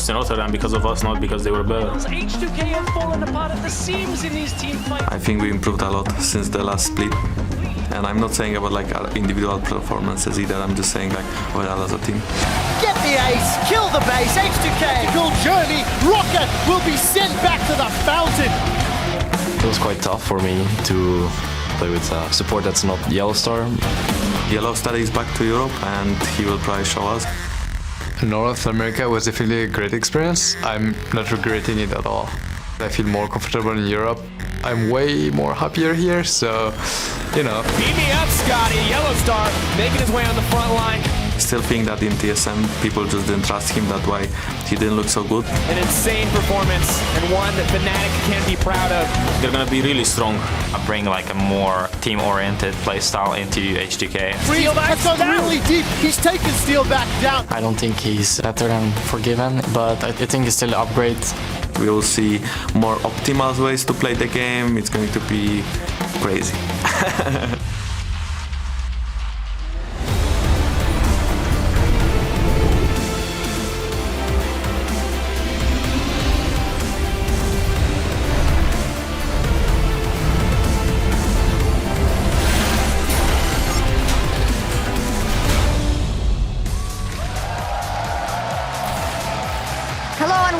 in Rotterdam because of us, not because they were better. H2K have fallen apart at the seams in these team fights. I think we improved a lot since the last split. And I'm not saying about like our individual performances either, I'm just saying like overall as a team. Get the ace, kill the base, H2K. Cool journey, Rocket will be sent back to the fountain. It was quite tough for me to play with support that's not Yellowstar. Yellowstar is back to Europe and he will probably show us. North America was definitely a great experience. I'm not regretting it at all. I feel more comfortable in Europe. I'm way more happier here, so, you know. Beat me up, Scotty. Yellowstar making his way on the front line. Still think that in TSM, people just didn't trust him, that's why he didn't look so good. An insane performance, and one that Fnatic can be proud of. They're gonna be really strong. I bring like a more team-oriented play style into H2K. Steelback's gone really deep. He's taken Steelback down. I don't think he's better than Forgiven, but I think he's still an upgrade. We will see more optimal ways to play the game. It's going to be crazy.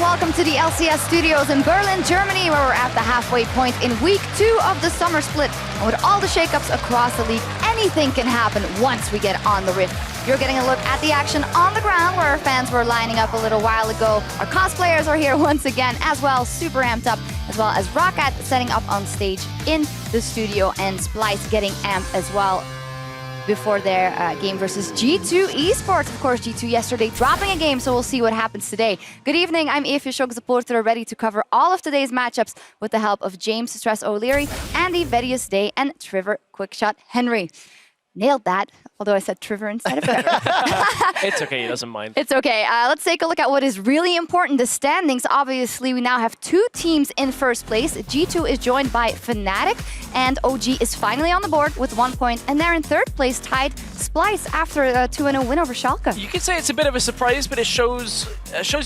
Welcome to the LCS studios in Berlin, Germany, where we're at the halfway point in week 2 of the summer split. And with all the shakeups across the league, anything can happen once we get on the Rift. You're getting a look at the action on the ground, where our fans were lining up a little while ago. Our cosplayers are here once again as well, super amped up, as well as Roccat setting up on stage in the studio, and Splyce getting amped as well before their game versus G2 Esports. Of course, G2 yesterday dropping a game, so we'll see what happens today. Good evening, I'm Evie Supporter, ready to cover all of today's matchups with the help of James Stress O'Leary, Andy Vedius Day, and Trevor Quickshot Henry. Nailed that, although I said Trevor instead of it. It's okay, he doesn't mind. It's okay. Let's take a look at what is really important, the standings. Obviously, we now have 2 teams in first place. G2 is joined by Fnatic, and OG is finally on the board with 1 point, and they're in third place, tied Splyce after a 2-0 win over Schalke. You could say it's a bit of a surprise, but it shows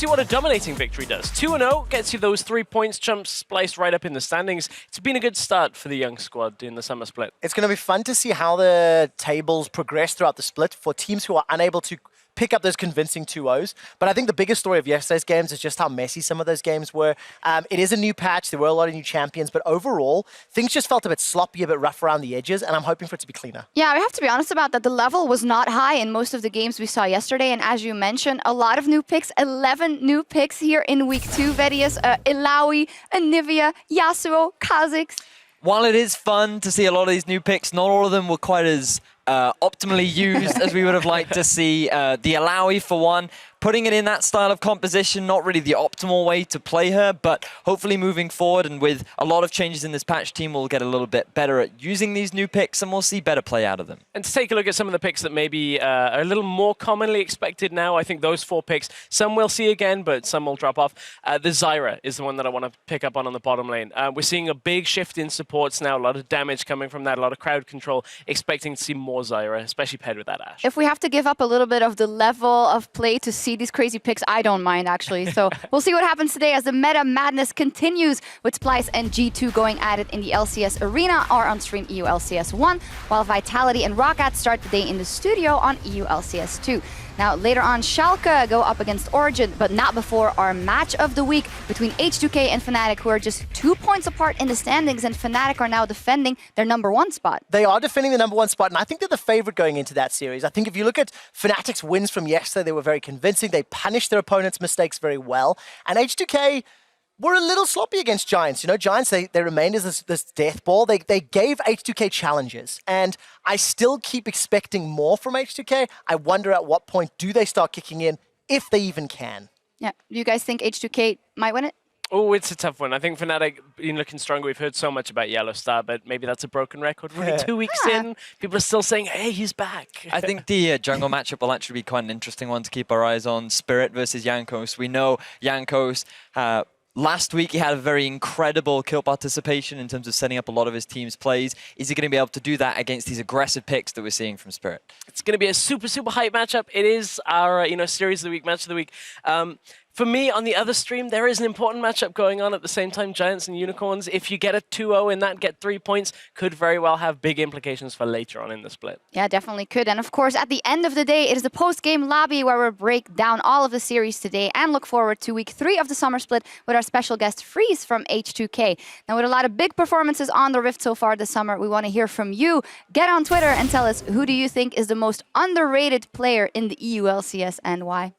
you what a dominating victory does. 2-0 gets you those 3 points, jumps Splyce right up in the standings. It's been a good start for the young squad in the summer split. It's going to be fun to see how the tables progress throughout the split for teams who are unable to pick up those convincing 2-0s. But I think the biggest story of yesterday's games is just how messy some of those games were. It is a new patch. There were a lot of new champions. But overall, things just felt a bit sloppy, a bit rough around the edges. And I'm hoping for it to be cleaner. Yeah, we have to be honest about that. The level was not high in most of the games we saw yesterday. And as you mentioned, a lot of new picks. 11 new picks here in week 2. Vedius, Illaoi, Anivia, Yasuo, Kha'Zix. While it is fun to see a lot of these new picks, not all of them were quite as optimally used as we would have liked to see. The Illaoi, for one, putting it in that style of composition, not really the optimal way to play her, but hopefully moving forward and with a lot of changes in this patch, team will get a little bit better at using these new picks, and we'll see better play out of them. And to take a look at some of the picks that maybe are a little more commonly expected now, I think those 4 picks, some we'll see again, but some will drop off. The Zyra is the one that I want to pick up on the bottom lane. We're seeing a big shift in supports now, a lot of damage coming from that, a lot of crowd control, expecting to see more Zyra, especially paired with that Ashe. If we have to give up a little bit of the level of play to see these crazy picks, I don't mind, actually. So we'll see what happens today as the meta madness continues with Splyce and G2 going at it in the LCS arena or on stream EULCS1, while Vitality and Roccat start the day in the studio on EULCS2. Now, later on, Schalke go up against Origin, but not before our match of the week between H2K and Fnatic, who are just 2 points apart in the standings, and Fnatic are now defending their #1 spot. They are defending the #1 spot, and I think they're the favorite going into that series. I think if you look at Fnatic's wins from yesterday, they were very convincing. They punished their opponent's mistakes very well, and H2K were a little sloppy against Giants. You know, Giants, they remained as this death ball. They gave H2K challenges, and I still keep expecting more from H2K. I wonder at what point do they start kicking in, if they even can. Yeah, do you guys think H2K might win it? Oh, it's a tough one. I think Fnatic been looking stronger. We've heard so much about Yellowstar, but maybe that's a broken record. We're 2 weeks in, people are still saying, hey, he's back. I think the jungle matchup will actually be quite an interesting one to keep our eyes on. Spirit versus Jankos. We know Jankos last week, he had a very incredible kill participation in terms of setting up a lot of his team's plays. Is he going to be able to do that against these aggressive picks that we're seeing from Spirit? It's going to be a super, super hype matchup. It is our series of the week, match of the week. For me, on the other stream, there is an important matchup going on at the same time, Giants and Unicorns. If you get a 2-0 in that, get 3 points, could very well have big implications for later on in the split. Yeah, definitely could. And of course, at the end of the day, it is the post-game lobby where we'll break down all of the series today and look forward to week 3 of the summer split with our special guest Freeze from H2K. Now, with a lot of big performances on the Rift so far this summer, we want to hear from you. Get on Twitter and tell us, who do you think is the most underrated player in the EULCS and why?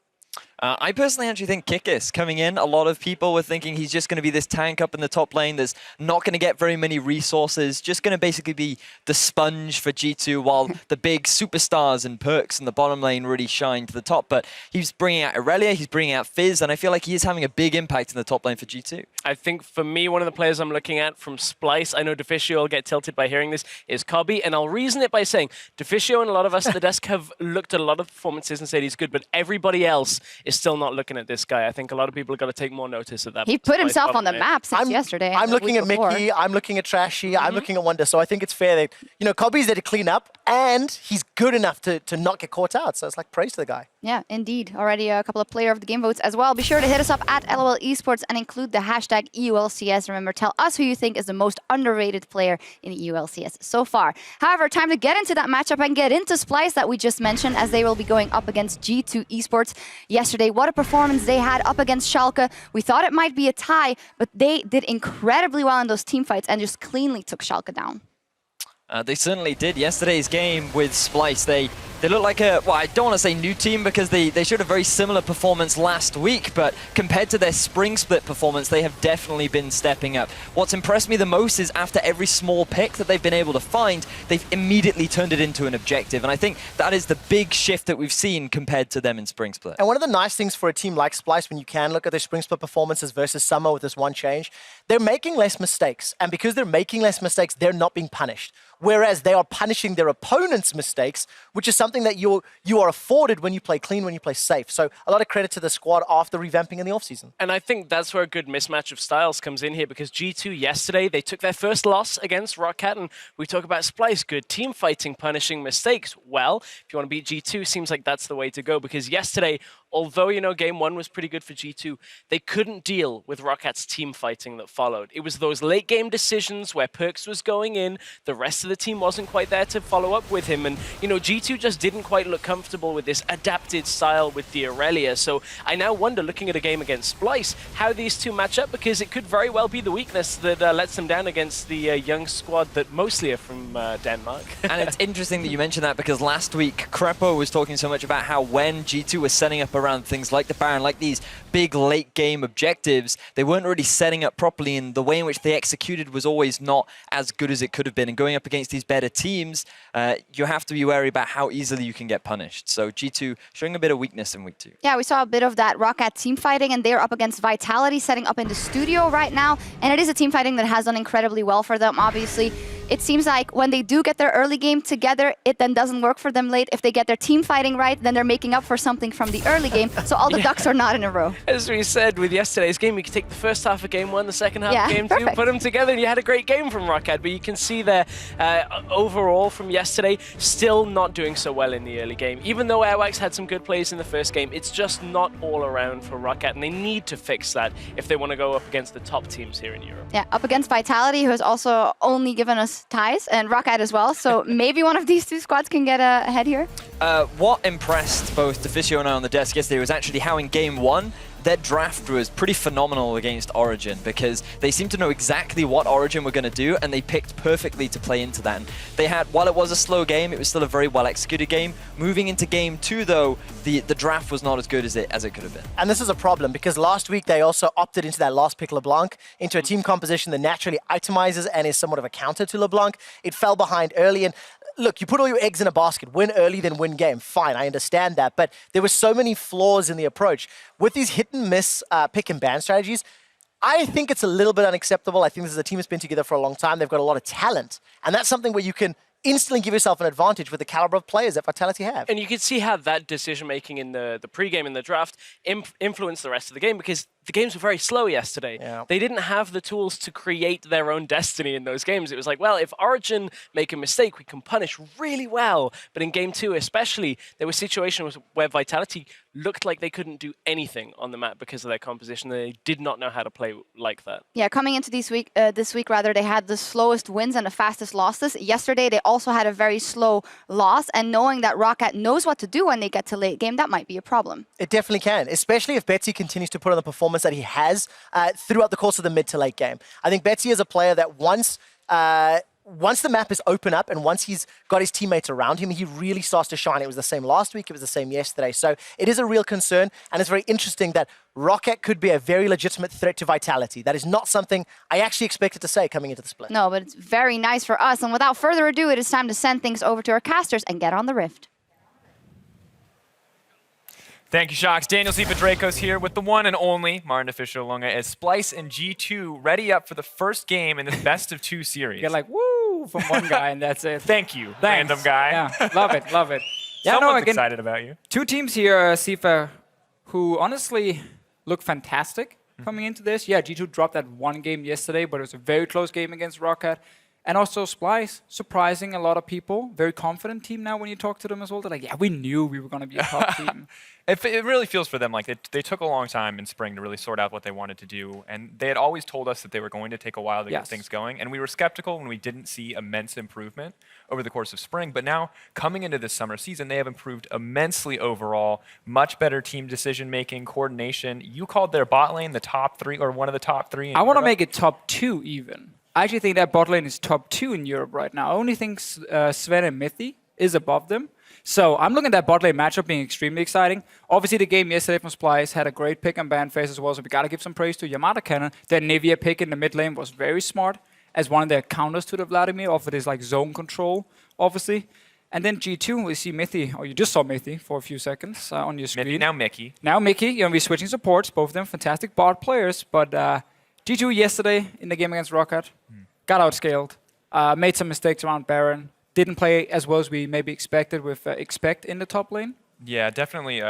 I personally actually think Kikis coming in. A lot of people were thinking he's just going to be this tank up in the top lane that's not going to get very many resources, just going to basically be the sponge for G2 while the big superstars and perks in the bottom lane really shine to the top. But he's bringing out Irelia, he's bringing out Fizz, and I feel like he is having a big impact in the top lane for G2. I think for me, one of the players I'm looking at from Splyce, I know Deficio will get tilted by hearing this, is Cobby, and I'll reason it by saying Deficio and a lot of us at the desk have looked at a lot of performances and said he's good, but everybody else is still not looking at this guy. I think a lot of people have got to take more notice of that. He put himself on the map since yesterday. I'm looking at Mickey, I'm looking at Trashy, I'm looking at Wonder, so I think it's fair that, you know, Cobby's there to clean up, and he's good enough to not get caught out, so it's like praise to the guy. Yeah, indeed. Already a couple of player of the game votes as well. Be sure to hit us up at LOL Esports and include the hashtag EULCS. Remember, tell us who you think is the most underrated player in the EULCS so far. However, time to get into that matchup and get into Splyce that we just mentioned, as they will be going up against G2 Esports. Yesterday, what a performance they had up against Schalke. We thought it might be a tie, but they did incredibly well in those team fights and just cleanly took Schalke down. They certainly did. Yesterday's game with Splyce, they look like a, well, I don't want to say new team because they showed a very similar performance last week, but compared to their spring split performance, they have definitely been stepping up. What's impressed me the most is after every small pick that they've been able to find, they've immediately turned it into an objective, and I think that is the big shift that we've seen compared to them in spring split. And one of the nice things for a team like Splyce, when you can look at their spring split performances versus summer with this one change, they're making less mistakes, and because they're making less mistakes, they're not being punished. Whereas they are punishing their opponent's mistakes, which is something that you are afforded when you play clean, when you play safe. So a lot of credit to the squad after revamping in the offseason. And I think that's where a good mismatch of styles comes in here, because G2 yesterday, they took their first loss against Rocket, and we talk about Splyce, good team fighting, punishing mistakes. Well, if you want to beat G2, seems like that's the way to go, because yesterday, although, you know, game 1 was pretty good for G2, they couldn't deal with Rocket's team fighting that followed. It was those late game decisions where Perks was going in, the rest of the team wasn't quite there to follow up with him, and, you know, G2 just didn't quite look comfortable with this adapted style with the Irelia. So I now wonder, looking at a game against Splyce, how these two match up, because it could very well be the weakness that lets them down against the young squad that mostly are from Denmark. And it's interesting that you mentioned that, because last week, Crepo was talking so much about how when G2 was setting up around things like the Baron, like these big late game objectives, they weren't really setting up properly, and the way in which they executed was always not as good as it could have been. And going up against these better teams, you have to be wary about how easily you can get punished. So G2 showing a bit of weakness in week 2. Yeah, we saw a bit of that Rocket team fighting, and they're up against Vitality, setting up in the studio right now. And it is a team fighting that has done incredibly well for them, obviously. It seems like when they do get their early game together, it then doesn't work for them late. If they get their team fighting right, then they're making up for something from the early game. So all the ducks are not in a row. As we said with yesterday's game, you could take the first half of game 1, the second half of game 2, perfect. put them together, and you had a great game from Rocket. But you can see there, overall from yesterday, still not doing so well in the early game. Even though Airwax had some good plays in the first game, it's just not all around for Rocket, and they need to fix that if they want to go up against the top teams here in Europe. Yeah, up against Vitality, who has also only given us ties, and Rocket as well. So maybe one of these two squads can get ahead here. What impressed both Deficio and I on the desk yesterday was actually how in game 1, their draft was pretty phenomenal against Origin, because they seemed to know exactly what Origin were going to do, and they picked perfectly to play into that. And they had, while it was a slow game, it was still a very well executed game. Moving into game 2, though, the draft was not as good as it could have been. And this is a problem, because last week they also opted into that last pick LeBlanc, into a team composition that naturally itemizes and is somewhat of a counter to LeBlanc. It fell behind early, and look, you put all your eggs in a basket, win early, then win game. Fine, I understand that. But there were so many flaws in the approach. With these hit and miss pick and ban strategies, I think it's a little bit unacceptable. I think this is a team that's been together for a long time. They've got a lot of talent. And that's something where you can instantly give yourself an advantage with the caliber of players that Vitality have. And you could see how that decision-making in the pre-game and the draft influenced the rest of the game, because the games were very slow yesterday. Yeah. They didn't have the tools to create their own destiny in those games. It was like, well, if Origin make a mistake, we can punish really well. But in game 2 especially, there were situations where Vitality looked like they couldn't do anything on the map because of their composition. They did not know how to play like that. Yeah, coming into this week, they had the slowest wins and the fastest losses. Yesterday, they also had a very slow loss, and knowing that Rocket knows what to do when they get to late game, that might be a problem. It definitely can, especially if Betsy continues to put on the performance that he has throughout the course of the mid to late game. I think Betsy is a player that once the map is open up and once he's got his teammates around him, he really starts to shine. It was the same last week. It was the same yesterday. So it is a real concern, and it's very interesting that Rocket could be a very legitimate threat to Vitality. That is not something I actually expected to say coming into the split. No, but it's very nice for us. And without further ado, it is time to send things over to our casters and get on the Rift. Thank you, Shocks. Daniel Dracos here with the one and only Martin Official Lunga as Splyce and G2 ready up for the first game in this best of 2 series. Get like, woo, from one guy, and that's it. Thank you, Thanks. random guy. Yeah, love it, love it. Yeah, Someone's again, excited about you. 2 teams here, Sifa, who honestly look fantastic coming into this. Yeah, G2 dropped that 1 game yesterday, but it was a very close game against Rocket. And also Splyce, surprising a lot of people. Very confident team now when you talk to them as well. They're like, yeah, we knew we were going to be a top team. It really feels for them like they took a long time in spring to really sort out what they wanted to do. And they had always told us that they were going to take a while to get things going. And we were skeptical when we didn't see immense improvement over the course of spring. But now, coming into this summer season, they have improved immensely overall. Much better team decision-making, coordination. You called their bot lane the top 3 or one of the top 3 in I want to Europe. make it top 2 even. I actually think that bot lane is top 2 in Europe right now. I only think Sven and Mithy is above them. So I'm looking at that bot lane matchup being extremely exciting. Obviously, the game yesterday from Splyce had a great pick and ban phase as well, so we got to give some praise to Yamato Cannon. Their Nivea pick in the mid lane was very smart as one of their counters to the Vladimir, offered his like zone control, obviously. And then G2, we see Mithy, or you just saw Mithy for a few seconds on your screen. Mithy, now Mickey. Now Mickey, you're going to be switching supports, both of them fantastic bot players, but G2 yesterday in the game against Rocket got outscaled, made some mistakes around Baron, didn't play as well as we maybe expected with Expect in the top lane. Yeah, definitely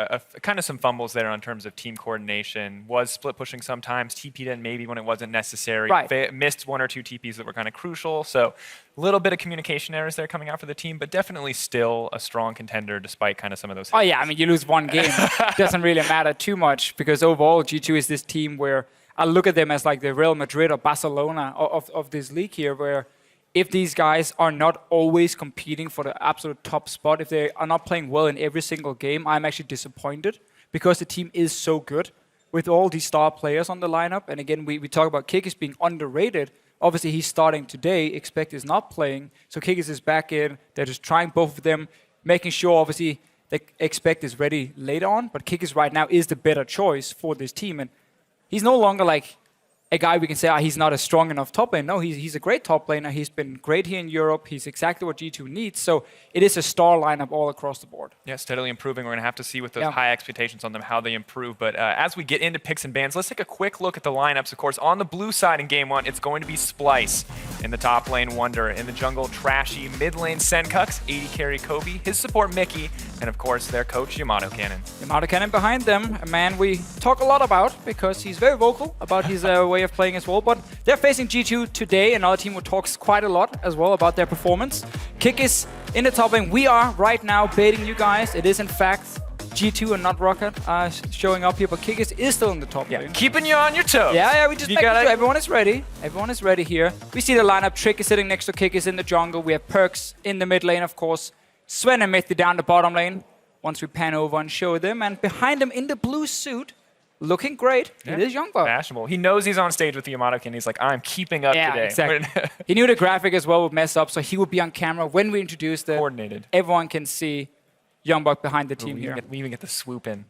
kind of some fumbles there in terms of team coordination. Was split pushing sometimes, TP'd in maybe when it wasn't necessary. Right. Missed 1 or 2 TPs that were kind of crucial. So a little bit of communication errors there coming out for the team, but definitely still a strong contender despite kind of some of those. Oh yeah, I mean, you lose 1 game. Doesn't really matter too much because overall G2 is this team where I look at them as like the Real Madrid or Barcelona of this league here, where if these guys are not always competing for the absolute top spot, if they are not playing well in every single game, I'm actually disappointed because the team is so good with all these star players on the lineup. And again, we talk about Kikis being underrated. Obviously, he's starting today. Expect is not playing. So Kikis is back in. They're just trying both of them, making sure, obviously, that Expect is ready later on. But Kikis right now is the better choice for this team. And he's no longer like a guy we can say, he's not a strong enough top lane. No, he's a great top laner. He's been great here in Europe. He's exactly what G2 needs. So it is a star lineup all across the board. Yeah, steadily improving. We're going to have to see with those high expectations on them how they improve. But as we get into picks and bans, let's take a quick look at the lineups. Of course, on the blue side in Game 1, it's going to be Splyce. In the top lane, Wonder. In the jungle, Trashy. Mid lane, Senkux. 80 carry Kobe. His support, Mickey. And of course, their coach, Yamato Cannon. Yamato Cannon behind them, a man we talk a lot about because he's very vocal about his way of playing as well. But they're facing G2 today, another team who talks quite a lot as well about their performance. Kick is in the top lane. We are right now baiting you guys. It is in fact G2 and not Rocket showing up here, but Kick is still in the top lane. Keeping you on your toes. Yeah, we just make sure everyone is ready. Everyone is ready here. We see the lineup. Trick is sitting next to Kick is in the jungle. We have Perks in the mid lane, of course. Sven and Mithy down the bottom lane. Once we pan over and show them, and behind him in the blue suit, looking great, it is Youngbuck. Fashionable. He knows he's on stage with the Yamato King. He's like, I'm keeping up today. Exactly. He knew the graphic as well would mess up, so he would be on camera when we introduce the coordinated. Everyone can see Youngbuck behind the team here. We even get the swoop in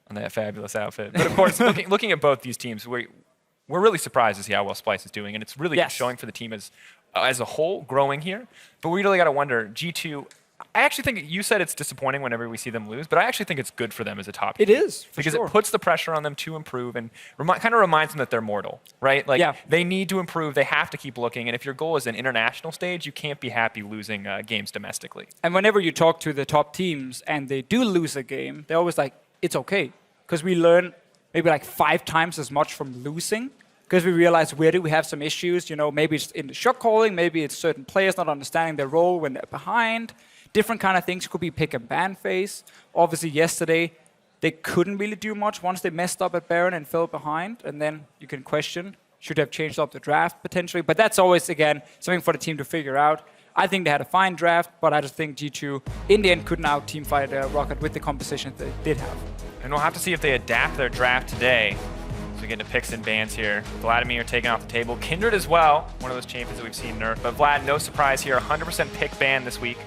on that fabulous outfit. But of course, looking at both these teams, we're really surprised to see how well Splyce is doing, and it's really showing for the team as a whole, growing here. But we really got to wonder, G2. I actually think you said it's disappointing whenever we see them lose, but I actually think it's good for them as a top team. It is, because it puts the pressure on them to improve and kind of reminds them that they're mortal, right? Like they need to improve, they have to keep looking, and if your goal is an international stage, you can't be happy losing games domestically. And whenever you talk to the top teams and they do lose a game, they're always like, it's okay, because we learn maybe like 5 times as much from losing. Because we realize where do we have some issues, maybe it's in the shot calling, maybe it's certain players not understanding their role when they're behind. Different kind of things. Could be pick and ban phase. Obviously, yesterday, they couldn't really do much once they messed up at Baron and fell behind. And then you can question, should have changed up the draft potentially. But that's always, again, something for the team to figure out. I think they had a fine draft, but I just think G2, in the end, couldn't out-teamfight Rocket with the composition they did have. And we'll have to see if they adapt their draft today. So we get into picks and bans here. Vladimir taken off the table. Kindred as well, one of those champions that we've seen nerf. But Vlad, no surprise here, 100% pick ban this week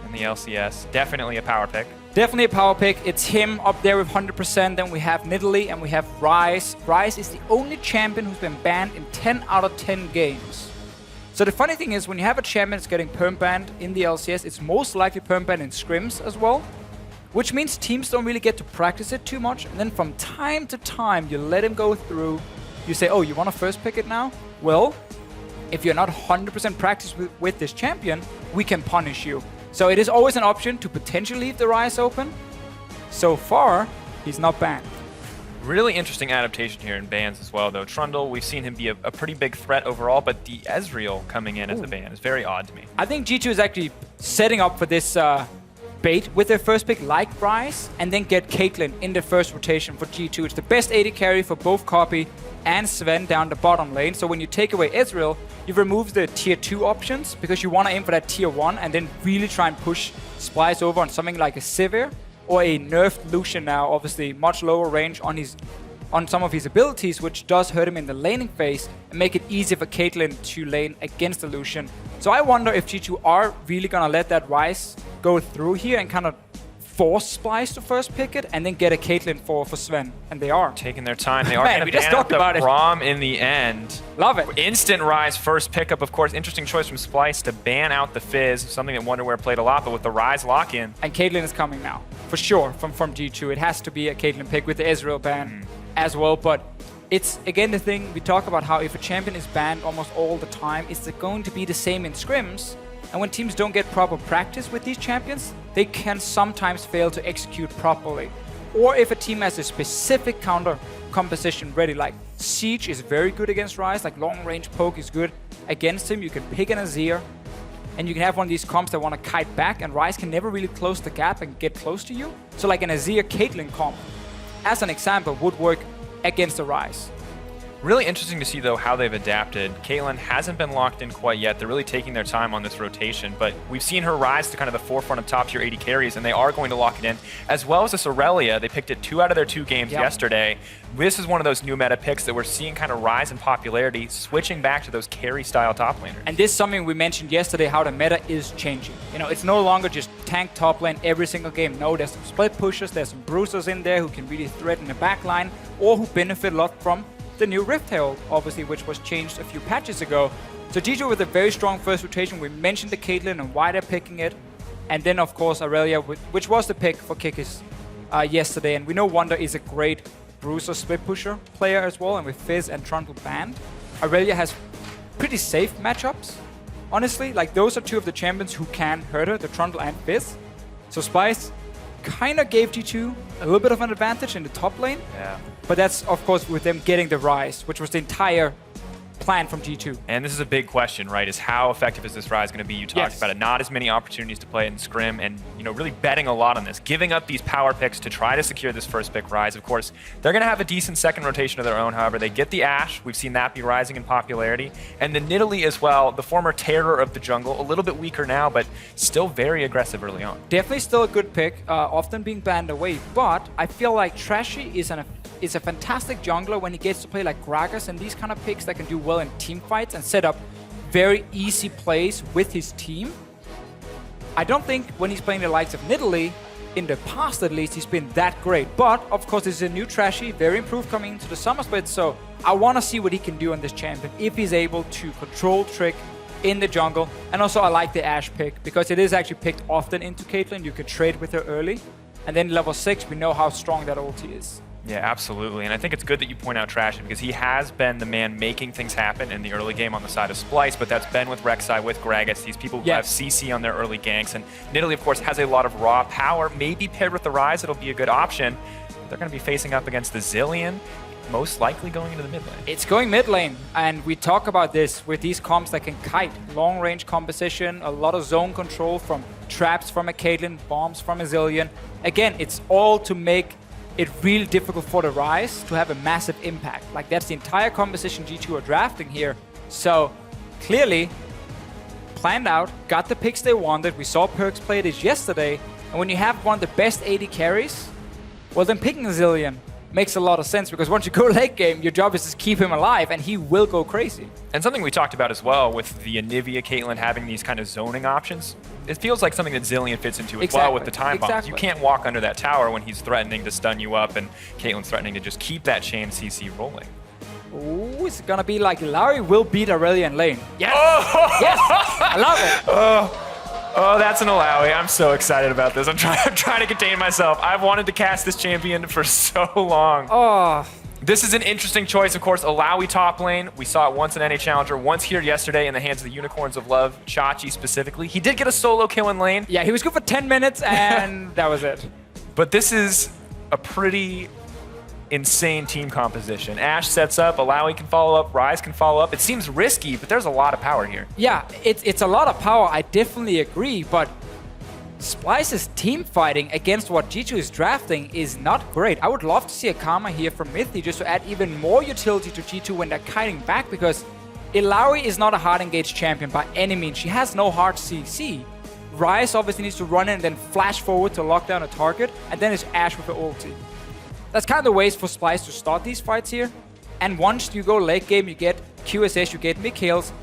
in the LCS. Definitely a power pick. Definitely a power pick. It's him up there with 100%. Then we have Nidalee and we have Ryze. Ryze is the only champion who's been banned in 10 out of 10 games. So the funny thing is, when you have a champion that's getting perm-banned in the LCS, it's most likely perm-banned in scrims as well, which means teams don't really get to practice it too much. And then from time to time, you let him go through. You say, oh, you want to first pick it now? Well, if you're not 100% practiced with this champion, we can punish you. So it is always an option to potentially leave the Ryze open. So far, he's not banned. Really interesting adaptation here in bans as well, though. Trundle, we've seen him be a pretty big threat overall, but the Ezreal coming in as the ban is very odd to me. I think G2 is actually setting up for this bait with their first pick like Ryze, and then get Caitlyn in the first rotation for G2. It's the best AD carry for both Copy and Sven down the bottom lane. So when you take away Ezreal, you've removed the tier 2 options because you want to aim for that tier 1 and then really try and push Splyce over on something like a Sivir or a nerfed Lucian now, obviously much lower range on some of his abilities, which does hurt him in the laning phase and make it easier for Caitlyn to lane against the Lucian. So I wonder if G2 are really going to let that Ryze go through here and kind of force Splyce to first pick it and then get a Caitlyn for Sven. And they are. Taking their time. They are Man, going we to just ban out talked about the it. Braum in the end. Love it. Instant Ryze first pickup, of course. Interesting choice from Splyce to ban out the Fizz, something that Wonderware played a lot, but with the Ryze lock-in. And Caitlyn is coming now, for sure, from G2. It has to be a Caitlyn pick with the Ezreal ban as well. But it's, again, the thing we talk about, how if a champion is banned almost all the time, it's going to be the same in scrims. And when teams don't get proper practice with these champions, they can sometimes fail to execute properly. Or if a team has a specific counter composition ready, like Siege is very good against Ryze, like long range poke is good against him. You can pick an Azir, and you can have one of these comps that want to kite back, and Ryze can never really close the gap and get close to you. So like an Azir Caitlyn comp, as an example, would work against the Ryze. Really interesting to see, though, how they've adapted. Caitlyn hasn't been locked in quite yet. They're really taking their time on this rotation, but we've seen her rise to kind of the forefront of top-tier AD carries, and they are going to lock it in, as well as this Aurelia. They picked it 2 out of their 2 games yesterday. This is one of those new meta picks that we're seeing kind of rise in popularity, switching back to those carry-style top laners. And this is something we mentioned yesterday, how the meta is changing. You know, it's no longer just tank top lane every single game. No, there's some split pushers, there's some bruisers in there who can really threaten the back line, or who benefit a lot from the new Rift Herald, obviously, which was changed a few patches ago. So G2 with a very strong first rotation. We mentioned the Caitlyn and why they're picking it. And then, of course, Aurelia, which was the pick for Kickers yesterday. And we know Wonder is a great bruiser split pusher player as well. And with Fizz and Trundle banned, Aurelia has pretty safe matchups. Honestly, like those are 2 of the champions who can hurt her, the Trundle and Fizz. So Splyce kind of gave G2 a little bit of an advantage in the top lane. Yeah. But that's, of course, with them getting the Ryze, which was the entire plan from G2. And this is a big question, right, is how effective is this Ryze going to be? You talked about it. Not as many opportunities to play it in Scrim, and, you know, really betting a lot on this. Giving up these power picks to try to secure this first pick Ryze. Of course, they're going to have a decent second rotation of their own, however. They get the Ashe. We've seen that be rising in popularity. And the Nidalee as well, the former terror of the jungle. A little bit weaker now, but still very aggressive early on. Definitely still a good pick, often being banned away. But I feel like Trashy is a fantastic jungler when he gets to play like Gragas and these kind of picks that can do well in team fights and set up very easy plays with his team. I don't think when he's playing the likes of Nidalee, in the past at least, he's been that great. But, of course, this is a new Trashy, very improved coming into the summer split, so I want to see what he can do on this champion, if he's able to control Trick in the jungle. And also I like the Ashe pick, because it is actually picked often into Caitlyn. You can trade with her early. And then level 6, we know how strong that ulti is. Yeah, absolutely. And I think it's good that you point out Trashy, because he has been the man making things happen in the early game on the side of Splyce, but that's been with Rek'Sai, with Gragas, these people who have CC on their early ganks. And Nidalee, of course, has a lot of raw power. Maybe paired with the Ryze, it'll be a good option. They're going to be facing up against the Zillion, most likely going into the mid lane. It's going mid lane, and we talk about this with these comps that can kite. Long range composition, a lot of zone control from traps from a Caitlyn, bombs from a Zillion. Again, it's all to make it's really difficult for the Rise to have a massive impact. Like, that's the entire composition G2 are drafting here. So, clearly, planned out, got the picks they wanted. We saw Perks play this yesterday. And when you have one of the best AD carries, well, then picking Zillion makes a lot of sense, because once you go late game, your job is to keep him alive, and he will go crazy. And something we talked about as well with the Anivia Caitlyn having these kind of zoning options, it feels like something that Zillion fits into as well with the time bombs. You can't walk under that tower when he's threatening to stun you up and Caitlyn's threatening to just keep that chain CC rolling. Ooh, it's gonna be like Larry will beat Aurelian lane. Yes! Oh! Yes! I love it! Oh, that's an Alawi. I'm so excited about this. I'm trying to contain myself. I've wanted to cast this champion for so long. Oh. This is an interesting choice, of course. Alawi top lane. We saw it once in NA Challenger, once here yesterday in the hands of the Unicorns of Love, Chachi specifically. He did get a solo kill in lane. Yeah, he was good for 10 minutes, and that was it. But this is a pretty insane team composition. Ashe sets up, Alawi can follow up, Rise can follow up. It seems risky, but there's a lot of power here. Yeah, it's a lot of power. I definitely agree, but Splyce's team fighting against what G2 is drafting is not great. I would love to see a Karma here from Mithy just to add even more utility to G2 when they're kiting back, because Ilawi is not a hard engaged champion by any means. She has no hard CC. Rise obviously needs to run in and then flash forward to lock down a target, and then it's Ashe with the ulti. That's kind of the ways for Splyce to start these fights here. And once you go late game, you get QSS, you get mid kills.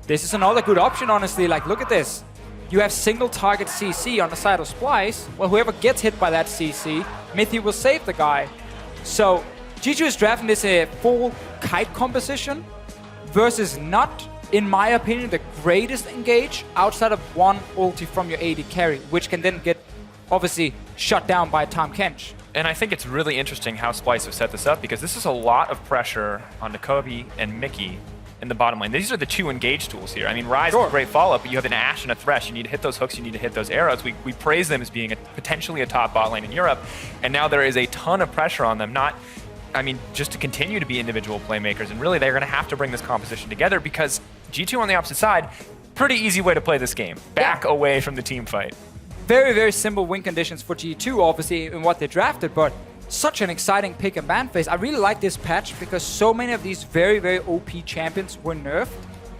This is another good option, honestly. Like, look at this. You have single target CC on the side of Splyce. Well, whoever gets hit by that CC, Mithy will save the guy. So G2 is drafting this a full kite composition versus not, in my opinion, the greatest engage outside of one ulti from your AD carry, which can then get obviously shut down by Tahm Kench. And I think it's really interesting how Splyce have set this up, because this is a lot of pressure on Nakobe and Mickey in the bottom lane. These are the two engage tools here. I mean, Rise is a great follow-up, but you have an Ashe and a Thresh. You need to hit those hooks, you need to hit those arrows. We praise them as being potentially a top bot lane in Europe, and now there is a ton of pressure on them, just to continue to be individual playmakers, and really they're going to have to bring this composition together, because G2 on the opposite side, pretty easy way to play this game. Back away from the team fight. Very, very simple win conditions for G2, obviously, in what they drafted, but such an exciting pick and ban phase. I really like this patch because so many of these very, very OP champions were nerfed.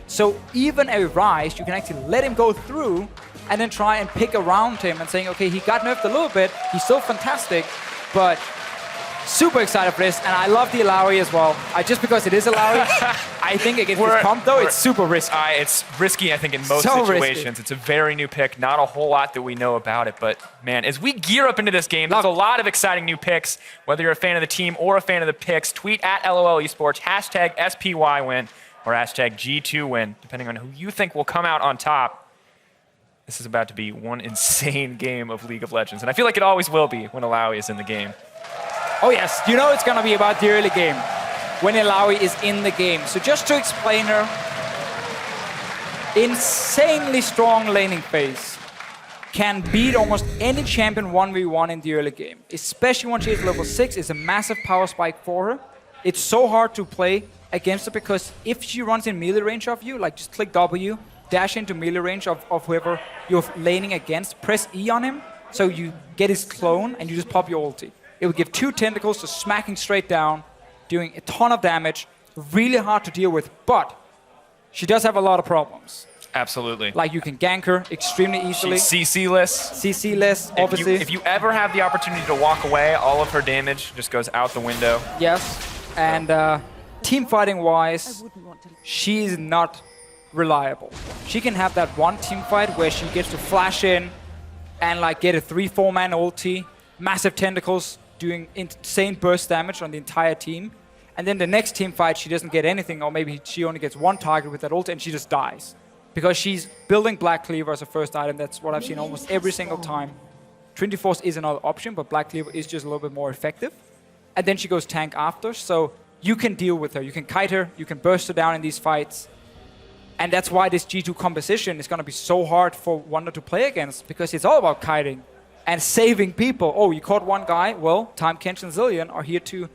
So even a Rise, you can actually let him go through and then try and pick around him and saying, okay, he got nerfed a little bit, he's still fantastic, but super excited for this, and I love the Alawi as well. Just because it is Alawi, I think against this comp, though, it's super risky. It's risky, I think, in most situations. Risky. It's a very new pick, not a whole lot that we know about it, but man, as we gear up into this game, there's a lot of exciting new picks. Whether you're a fan of the team or a fan of the picks, tweet at @LOLEsports, hashtag SPYWin, or hashtag G2Win, depending on who you think will come out on top. This is about to be one insane game of League of Legends, and I feel like it always will be when Alawi is in the game. Oh yes, you know it's gonna be about the early game, when Ilawi is in the game. So just to explain her, insanely strong laning phase, can beat almost any champion 1v1 in the early game. Especially when she is level 6, it's a massive power spike for her. It's so hard to play against her because if she runs in melee range of you, like just click W, dash into melee range of whoever you're laning against, press E on him, so you get his clone and you just pop your ulti. It will give 2 tentacles to smacking straight down, doing a ton of damage, really hard to deal with, but she does have a lot of problems. Absolutely. Like you can gank her extremely easily. She's CC-less. CC-less, obviously. If you ever have the opportunity to walk away, all of her damage just goes out the window. Yes, and team fighting-wise, she's not reliable. She can have that one team fight where she gets to flash in and like get a 3-4-man ulti, massive tentacles, doing insane burst damage on the entire team. And then the next team fight, she doesn't get anything, or maybe she only gets one target with that ult and she just dies. Because she's building Black Cleaver as a first item. That's what I've seen almost every single time. Trinity Force is another option, but Black Cleaver is just a little bit more effective. And then she goes tank after, so you can deal with her. You can kite her, you can burst her down in these fights. And that's why this G2 composition is going to be so hard for Wonder to play against, because it's all about kiting and saving people. Oh, you caught one guy? Well, Tahm Kench and Zillion are here to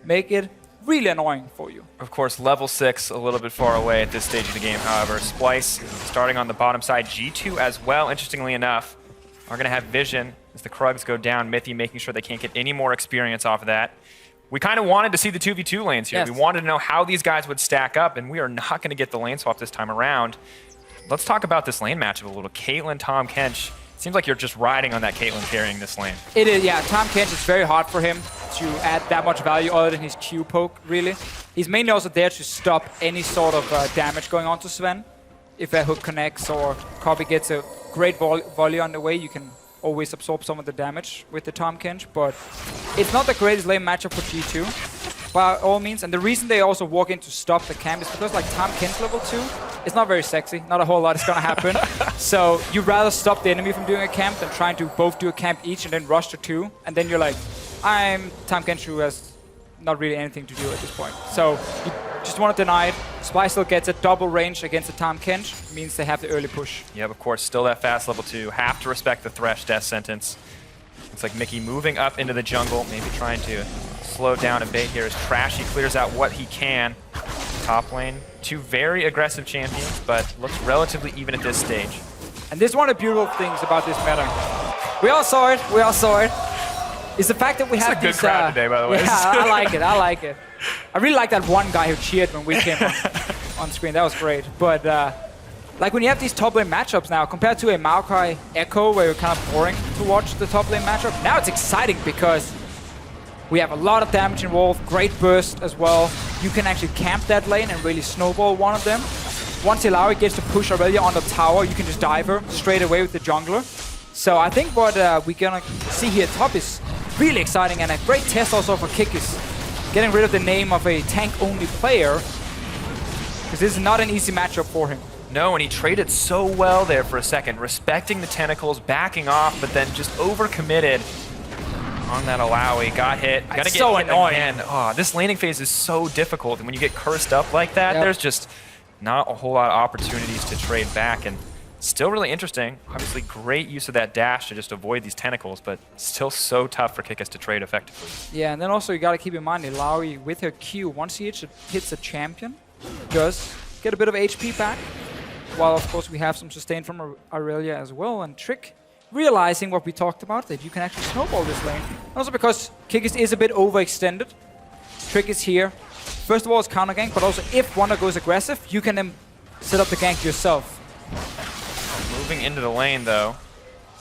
make it really annoying for you. Of course, level 6 a little bit far away at this stage of the game, however. Splyce starting on the bottom side. G2 as well, interestingly enough, are going to have Vision as the Krugs go down. Mithy making sure they can't get any more experience off of that. We kind of wanted to see the 2v2 lanes here. Yes. We wanted to know how these guys would stack up, and we are not going to get the lane swap this time around. Let's talk about this lane matchup a little. Caitlyn, Tom Kench. Seems like you're just riding on that Caitlyn carrying this lane. It is, yeah. Tom Kench, it's very hard for him to add that much value other than his Q poke, really. He's mainly also there to stop any sort of damage going on to Sven. If a hook connects or Copy gets a great volley on the way, you can always absorb some of the damage with the Tom Kench. But it's not the greatest lane matchup for G2, by all means. And the reason they also walk in to stop the camp is because like Tom Kench level 2, it's not very sexy. Not a whole lot is going to happen. So you'd rather stop the enemy from doing a camp than trying to both do a camp each and then rush to 2. And then you're like, I'm Tom Kench who has not really anything to do at this point. So you just want to deny it. Splyce still gets a double range against the Tom Kench. Means they have the early push. Yeah, of course, still that fast level 2. Have to respect the Thresh death sentence. Looks like Mickey moving up into the jungle, maybe trying to slow down a bit here as Trashy clears out what he can. Top lane, 2 very aggressive champions, but looks relatively even at this stage. And this is one of the beautiful things about this meta. We all saw it. We all saw it. Is the fact that we have these... It's a good crowd today, by the way. Yeah, I like it. I like it. I really like that one guy who cheered when we came on screen. That was great. But like when you have these top lane matchups now, compared to a Maokai Echo, where you're kind of boring to watch the top lane matchup, now it's exciting because we have a lot of damage involved, great burst as well. You can actually camp that lane and really snowball one of them. Once Ilaoi gets to push Aurelia on the tower, you can just dive her straight away with the jungler. So I think what we're gonna see here top is really exciting and a great test also for Kikis. Getting rid of the name of a tank-only player, because this is not an easy matchup for him. No, and he traded so well there for a second, respecting the tentacles, backing off, but then just overcommitted on that Ilaoi. Got hit. Gotta get so hit annoying. Again. Oh, this laning phase is so difficult, and when you get cursed up like that, there's just not a whole lot of opportunities to trade back, and still really interesting. Obviously, great use of that dash to just avoid these tentacles, but still so tough for Kikis to trade effectively. Yeah, and then also you gotta keep in mind, Ilaoi with her Q, once he hits a champion, does get a bit of HP back, while of course we have some sustain from Aurelia as well, and Trick realizing what we talked about, that you can actually snowball this lane. Also because Kikis is a bit overextended. Trick is here. First of all, it's counter gank, but also if Wonder goes aggressive, you can then set up the gank yourself. Moving into the lane, though.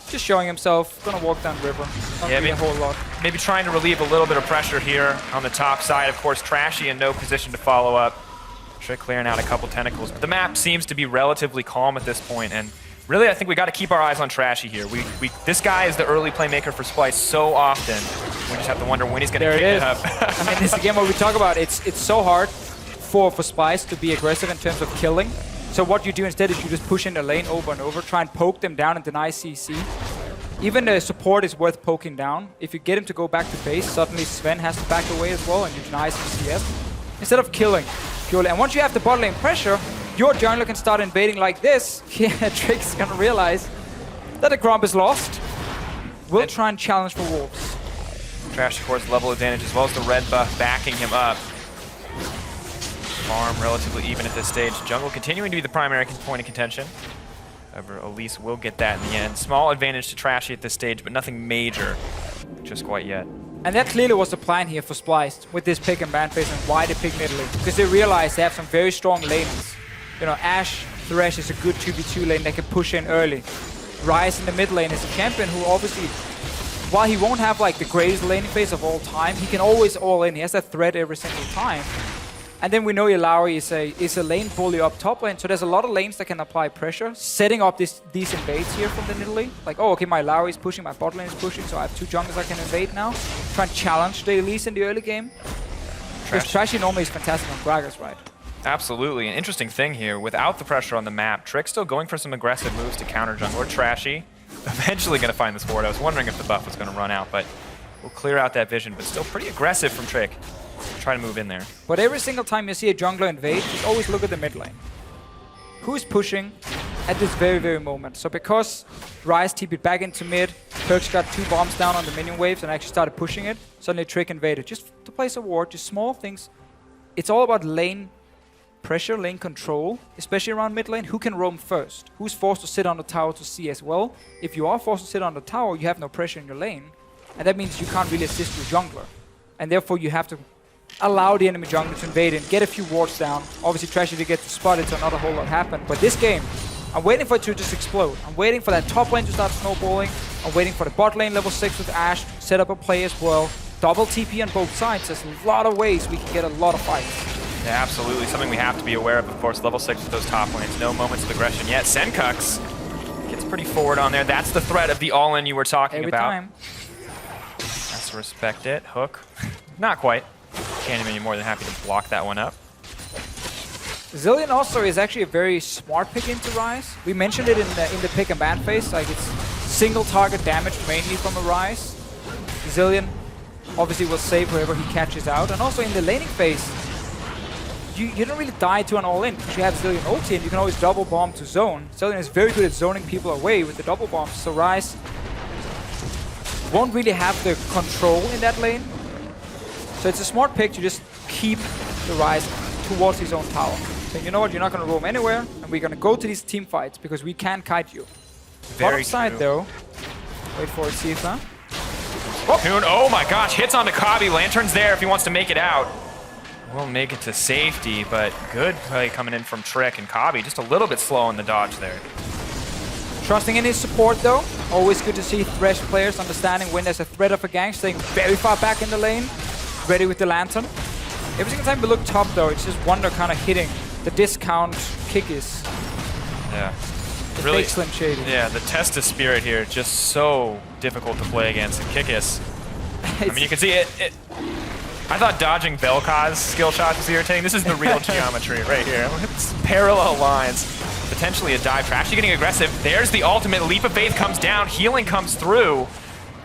Just showing himself, gonna walk down river. Not really a whole lot. Maybe trying to relieve a little bit of pressure here on the top side. Of course, Trashy in no position to follow up. Trick clearing out a couple tentacles. But the map seems to be relatively calm at this point, and really, I think we got to keep our eyes on Trashy here. This guy is the early playmaker for Splyce so often. We just have to wonder when he's going to pick it up. I mean, this is again what we talk about. It's so hard for Splyce to be aggressive in terms of killing. So what you do instead is you just push in the lane over and over, try and poke them down and deny CC. Even the support is worth poking down. If you get him to go back to base, suddenly Sven has to back away as well, and you deny some CS. Instead of killing purely. And once you have the bot lane pressure, your jungler can start invading like this. Trick's gonna realize that the Gromp is lost. We'll try and challenge for Wolves. Trash, of course, level advantage as well as the red buff backing him up. Farm relatively even at this stage. Jungle continuing to be the primary point of contention. However, Elise will get that in the end. Small advantage to Trashy at this stage, but nothing major just quite yet. And that clearly was the plan here for Splyce with this pick and ban phase and why they pick mid lane. Because they realize they have some very strong lanes. You know, Ashe, Thresh is a good 2v2 lane that can push in early. Ryze in the mid lane is a champion who obviously, while he won't have like the greatest laning phase of all time, he can always all in. He has that threat every single time. And then we know Ilaoi is a lane bully up top lane, so there's a lot of lanes that can apply pressure, setting up these invades here from the middle lane. Like, oh, okay, my Ilaoi is pushing, my bot lane is pushing, so I have 2 junglers I can invade now. Try and challenge the Elise in the early game. Because Trashy normally is fantastic on Gragas, right? Absolutely. An interesting thing here, without the pressure on the map, Trick still going for some aggressive moves to counter jungler. Trashy eventually going to find this ward. I was wondering if the buff was going to run out, but we'll clear out that vision. But still pretty aggressive from Trick. Try to move in there. But every single time you see a jungler invade, just always look at the mid lane. Who's pushing at this very, very moment? So because Ryze TP'd back into mid, Perkz got 2 bombs down on the minion waves and actually started pushing it, suddenly Trick invaded. Just to place a ward, just small things. It's all about lane pressure lane control, especially around mid lane. Who can roam first? Who's forced to sit on the tower to see as well? If you are forced to sit on the tower, you have no pressure in your lane. And that means you can't really assist your jungler. And therefore you have to allow the enemy jungler to invade and get a few wards down. Obviously Trashy to get to spot it, so not a whole lot happened. But this game, I'm waiting for it to just explode. I'm waiting for that top lane to start snowballing. I'm waiting for the bot lane level 6 with Ashe, set up a play as well. Double TP on both sides. There's a lot of ways we can get a lot of fights. Yeah, absolutely. Something we have to be aware of course, level 6 with those top lanes. No moments of aggression yet. Senkux gets pretty forward on there. That's the threat of the all-in you were talking about. Every time. Let's respect it. Hook. Not quite. Can't even be more than happy to block that one up. Zilean also is actually a very smart pick into Ryze. We mentioned it in the pick and ban phase. Like, it's single target damage mainly from a Ryze. Zilean obviously will save whoever he catches out. And also in the laning phase, you don't really die to an all-in because you have Zilean ulti and you can always double bomb to zone. Zilean is very good at zoning people away with the double bombs. So Ryze won't really have the control in that lane. So it's a smart pick to just keep the Ryze towards his own tower. Saying, you know what, you're not going to roam anywhere, and we're going to go to these team fights because we can kite you. Bottom side though, wait for it, Sifa. Oh my gosh, hits onto Kabi. Lantern's there if he wants to make it out. We'll make it to safety, but good play coming in from Trick and Kabi. Just a little bit slow on the dodge there. Trusting in his support though. Always good to see Thresh players understanding when there's a threat of a gank, staying very far back in the lane, ready with the Lantern. Every single time we look top though, it's just Wonder kind of hitting the discount Kikis. Yeah. It's Really, excellent shading. Yeah, the test of spirit here, just so difficult to play against. And Kikis, I mean, you can see it. I thought dodging Vel'Koz's skill shots was irritating. This is the real geometry right here. It's parallel lines. Potentially a dive. Trashy getting aggressive. There's the ultimate. Leap of Faith comes down. Healing comes through.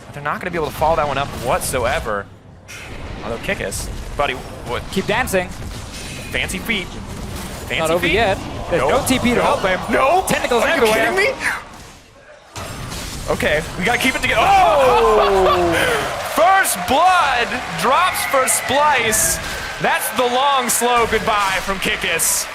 But they're not going to be able to follow that one up whatsoever. Although Kikis, buddy, what? Keep dancing. Fancy feet. Fancy Not over feet. yet. There's no TP to help him. No. Tentacles Are everywhere. you kidding me? Okay, we gotta keep it together. Oh! First blood drops for Splyce. That's the long, slow goodbye from Kikis.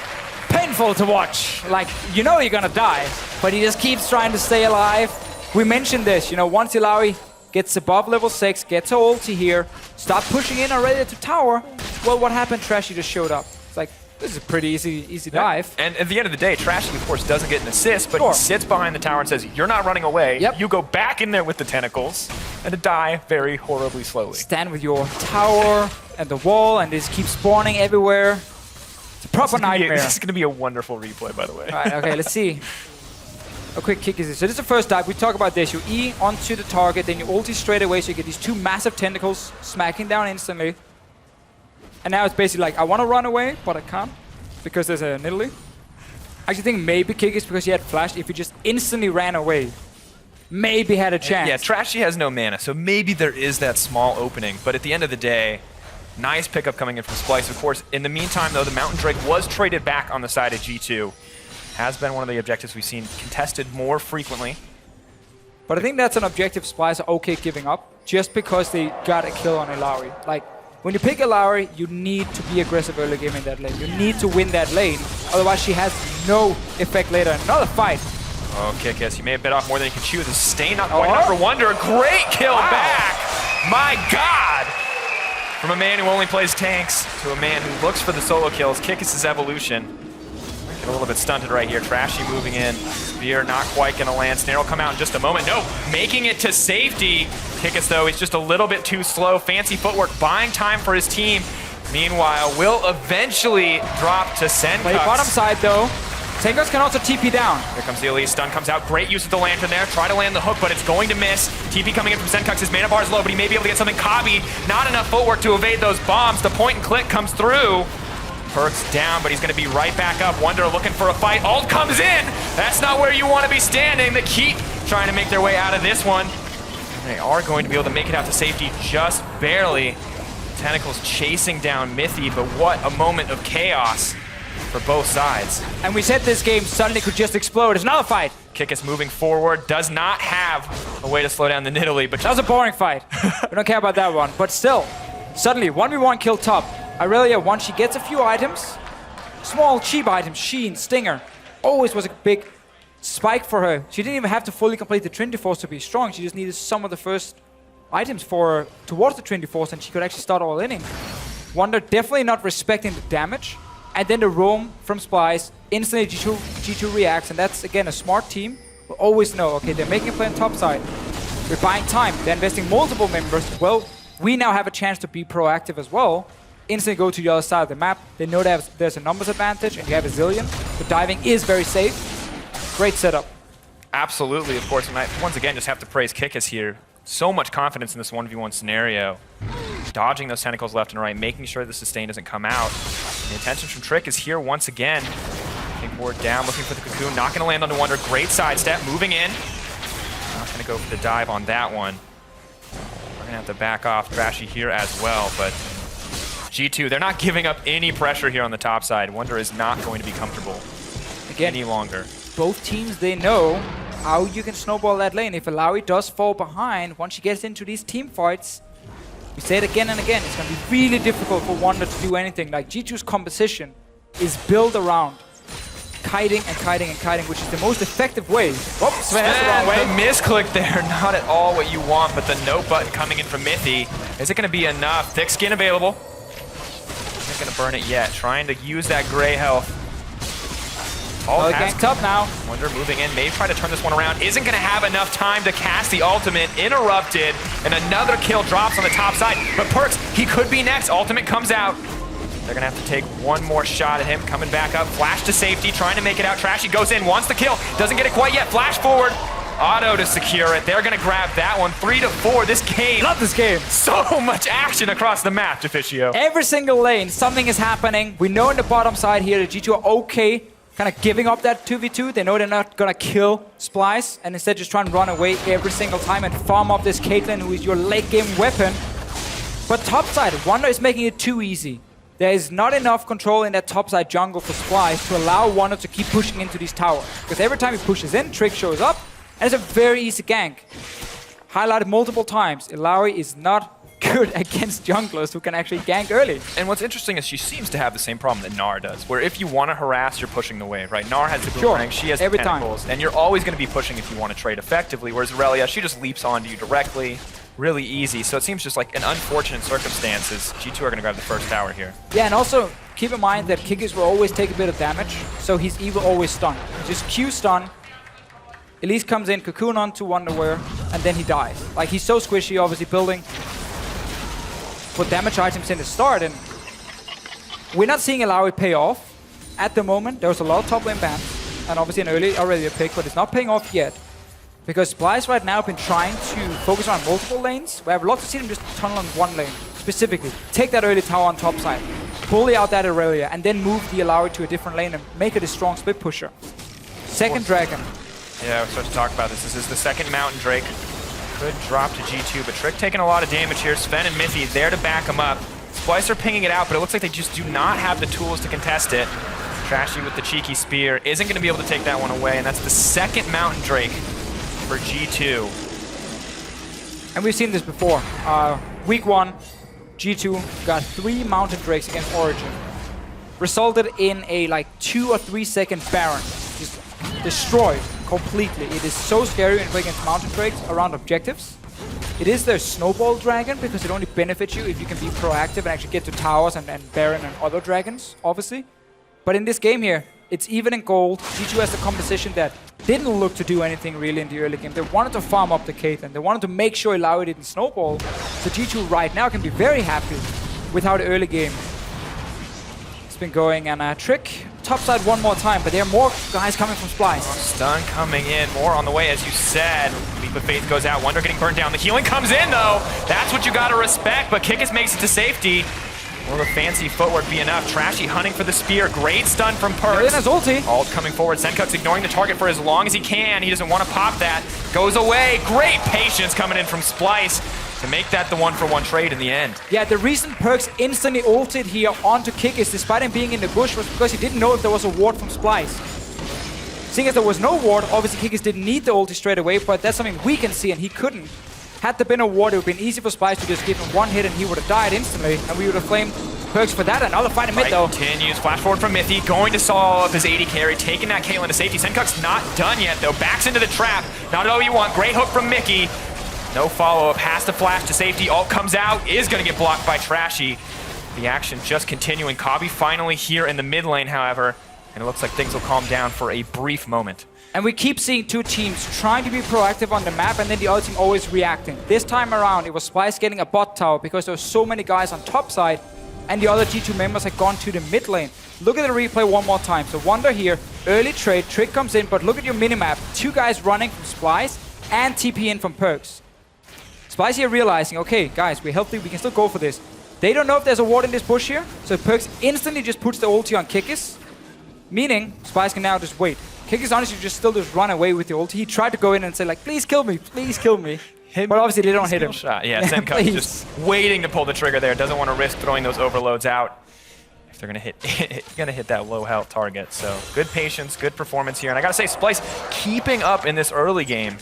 Painful to watch. Like, you know you're gonna die, but he just keeps trying to stay alive. We mentioned this, you know, once Illaoi gets above level 6, gets her ulti here, start pushing in already to tower. Well, what happened? Trashy just showed up. It's like, this is a pretty easy dive. And at the end of the day, Trashy, of course, doesn't get an assist, but he sits behind the tower and says, you're not running away. Yep. You go back in there with the tentacles and to die very horribly slowly. Stand with your tower and the wall and just keep spawning everywhere. It's a proper nightmare. This is going to be a wonderful replay, by the way. All right, okay, let's see. A quick kick is this. So this is the first dive. We talk about this. You E onto the target, then you ulti straight away, so you get these two massive tentacles smacking down instantly. And now it's basically like, I want to run away, but I can't because there's a Nidalee. I actually think maybe kick is because he had flashed. If he just instantly ran away, maybe had a chance. Yeah, Trashy has no mana, so maybe there is that small opening. But at the end of the day, nice pickup coming in from Splyce. Of course, in the meantime, though, the Mountain Drake was traded back on the side of G2. Has been one of the objectives we've seen contested more frequently. But I think that's an objective Splyce are okay giving up, just because they got a kill on Illaoi. Like, when you pick Illaoi, you need to be aggressive early game in that lane. You need to win that lane, otherwise she has no effect later. Another fight. Oh, Kikis, you may have bit off more than you can chew. The stay not quite enough for Wonder. Great kill back! My God! From a man who only plays tanks to a man who looks for the solo kills, Kikis' evolution. Get a little bit stunted right here. Trashy moving in. Spear not quite gonna land. Snare will come out in just a moment. No, making it to safety. Kikis, though, he's just a little bit too slow. Fancy footwork, buying time for his team. Meanwhile, will eventually drop to Senkux. Play bottom side, though. Senkux can also TP down. Here comes the Elite. Stun comes out. Great use of the Lantern there. Try to land the hook, but it's going to miss. TP coming in from Senkux. His mana bar is low, but he may be able to get something. Kabi, not enough footwork to evade those bombs. The point and click comes through. Perks down, but he's going to be right back up. Wonder looking for a fight. Ult comes in. That's not where you want to be standing. The Keep trying to make their way out of this one. They are going to be able to make it out to safety just barely. Tentacles chasing down Mithy, but what a moment of chaos for both sides. And we said this game suddenly could just explode. It's another fight. Kikis moving forward, does not have a way to slow down the Nidalee, but that was a boring fight. We don't care about that one. But still, suddenly 1v1 kill top. Irelia, once she gets a few items, small cheap items, Sheen, Stinger, always was a big spike for her. She didn't even have to fully complete the Trinity Force to be strong. She just needed some of the first items for her towards the Trinity Force, and she could actually start all inning. Wonder definitely not respecting the damage. And then the roam from Splyce, instantly G2 reacts, and that's again a smart team. Will always know, okay, they're making a play on top side. We're buying time, they're investing multiple members. Well, we now have a chance to be proactive as well. Instantly go to the other side of the map. They know that there's a numbers advantage, and you have a zillion. The diving is very safe. Great setup. Absolutely, of course. And I, once again, just have to praise Kikis here. So much confidence in this 1v1 scenario. Dodging those tentacles left and right, making sure the sustain doesn't come out. And the attention from Trick is here once again. Big board down, looking for the cocoon. Not going to land onto Wonder. Great sidestep, moving in. Not going to go for the dive on that one. We're going to have to back off Trashy here as well, but G2, they're not giving up any pressure here on the top side. Wonder is not going to be comfortable any longer. Both teams, they know how you can snowball that lane. If Alawi does fall behind, once she gets into these team fights, we say it again and again, it's going to be really difficult for Wonder to do anything. Like, G2's composition is built around kiting and kiting and kiting, which is the most effective way. Oops, Sven has the wrong way. The misclick there, not at all what you want, but the no button coming in from Mithy. Is it going to be enough? Thick skin available. Isn't going to burn it yet. Trying to use that gray health. Oh, ganked up now. Wonder moving in, maybe try to turn this one around. Isn't going to have enough time to cast the ultimate. Interrupted, and another kill drops on the top side. But Perkz, he could be next. Ultimate comes out. They're going to have to take one more shot at him. Coming back up, flash to safety, trying to make it out. Trashy goes in, wants the kill. Doesn't get it quite yet. Flash forward. Auto to secure it. They're going to grab that one. 3-4. This game. Love this game. So much action across the map, Deficio. Every single lane, something is happening. We know in the bottom side here that G2 are okay kind of giving up that 2v2. They know they're not going to kill Splyce, and instead just try and run away every single time and farm up this Caitlyn, who is your late game weapon. But topside, Wonder is making it too easy. There is not enough control in that topside jungle for Splyce to allow Wonder to keep pushing into these towers. Because every time he pushes in, Trick shows up, and it's a very easy gank. Highlighted multiple times, Ilauri is not good against junglers who can actually gank early. And what's interesting is she seems to have the same problem that Gnar does, where if you want to harass, you're pushing the wave, right? Gnar has the boomerang, she has the tentacles, and you're always going to be pushing if you want to trade effectively, whereas Aurelia, she just leaps onto you directly, really easy. So it seems just like an unfortunate circumstances. G2 are going to grab the first tower here. Yeah, and also keep in mind that Kikis will always take a bit of damage, so he's evil always stun. Just Q stun. Elise comes in, cocoon onto Wonderwear, and then he dies. Like, he's so squishy, obviously building for damage items in the start, and we're not seeing Alawi pay off at the moment. There was a lot of top lane bans, and obviously an early Aurelia pick, but it's not paying off yet. Because Splyce right now have been trying to focus on multiple lanes. We have lots to see them just tunnel on one lane, specifically. Take that early tower on top side, bully out that Aurelia, and then move the Alawi to a different lane and make it a strong split pusher. Second dragon. Yeah, we're supposed to talk about this. This is the second Mountain Drake. Could drop to G2, but Trick taking a lot of damage here. Sven and Mithy there to back him up. Splyce are pinging it out, but it looks like they just do not have the tools to contest it. Trashy with the cheeky spear. Isn't going to be able to take that one away, and that's the second Mountain Drake for G2. And we've seen this before. Week 1, G2 got 3 Mountain Drakes against Origin. Resulted in a like 2 or 3 second Baron. Just destroyed completely. It is so scary when you play against Mountain Drakes around objectives. It is their Snowball Dragon because it only benefits you if you can be proactive and actually get to towers and Baron and other dragons, obviously. But in this game here, it's even in gold. G2 has a composition that didn't look to do anything really in the early game. They wanted to farm up the Caitlyn. They wanted to make sure Ilaoi didn't snowball. So G2 right now can be very happy with how the early game has been going. And Trick topside one more time, but there are more guys coming from Splyce. Stun coming in, more on the way, as you said. Leap of Faith goes out, Wonder getting burned down. The healing comes in, though. That's what you gotta respect, but Kikis makes it to safety. Will the fancy footwork be enough? Trashy hunting for the spear. Great stun from Perkz. His ulti. Ult coming forward. Senkuk's ignoring the target for as long as he can. He doesn't want to pop that. Goes away. Great patience coming in from Splyce to make that the 1-for-1 trade in the end. Yeah, the reason Perkz instantly ulted here onto Kikis, despite him being in the bush, was because he didn't know if there was a ward from Splyce. Seeing as there was no ward, obviously Kikis didn't need the ulti straight away, but that's something we can see, and he couldn't. Had there been a ward, it would have been easy for Splyce to just give him one hit and he would have died instantly, and we would have flamed Perks for that, another fight in mid though. Continues, flash forward from Mithy, going to solve up his AD carry, taking that Caitlyn to safety. Senkuk's not done yet though, backs into the trap. Not all you want, great hook from Mickey. No follow-up, has to flash to safety. Ult comes out, is gonna get blocked by Trashy. The action just continuing. Kobbe finally here in the mid lane, however, and it looks like things will calm down for a brief moment. And we keep seeing two teams trying to be proactive on the map and then the other team always reacting. This time around, it was Splyce getting a bot tower because there were so many guys on top side and the other G2 members had gone to the mid lane. Look at the replay one more time. So Wonder here, early trade, Trick comes in, but look at your minimap. Two guys running from Splyce and TP in from Perks. Splyce here realizing, okay, guys, we're healthy, we can still go for this. They don't know if there's a ward in this bush here, so Perks instantly just puts the ulti on Kikis, meaning Splyce can now just wait. Kikis honestly just run away with the ulti. He tried to go in and say like, please kill me, please kill me. But obviously they don't hit him. Shot. Yeah, Senkuk just waiting to pull the trigger there. Doesn't want to risk throwing those overloads out if they're gonna hit that low health target. So good patience, good performance here. And I gotta say, Splyce keeping up in this early game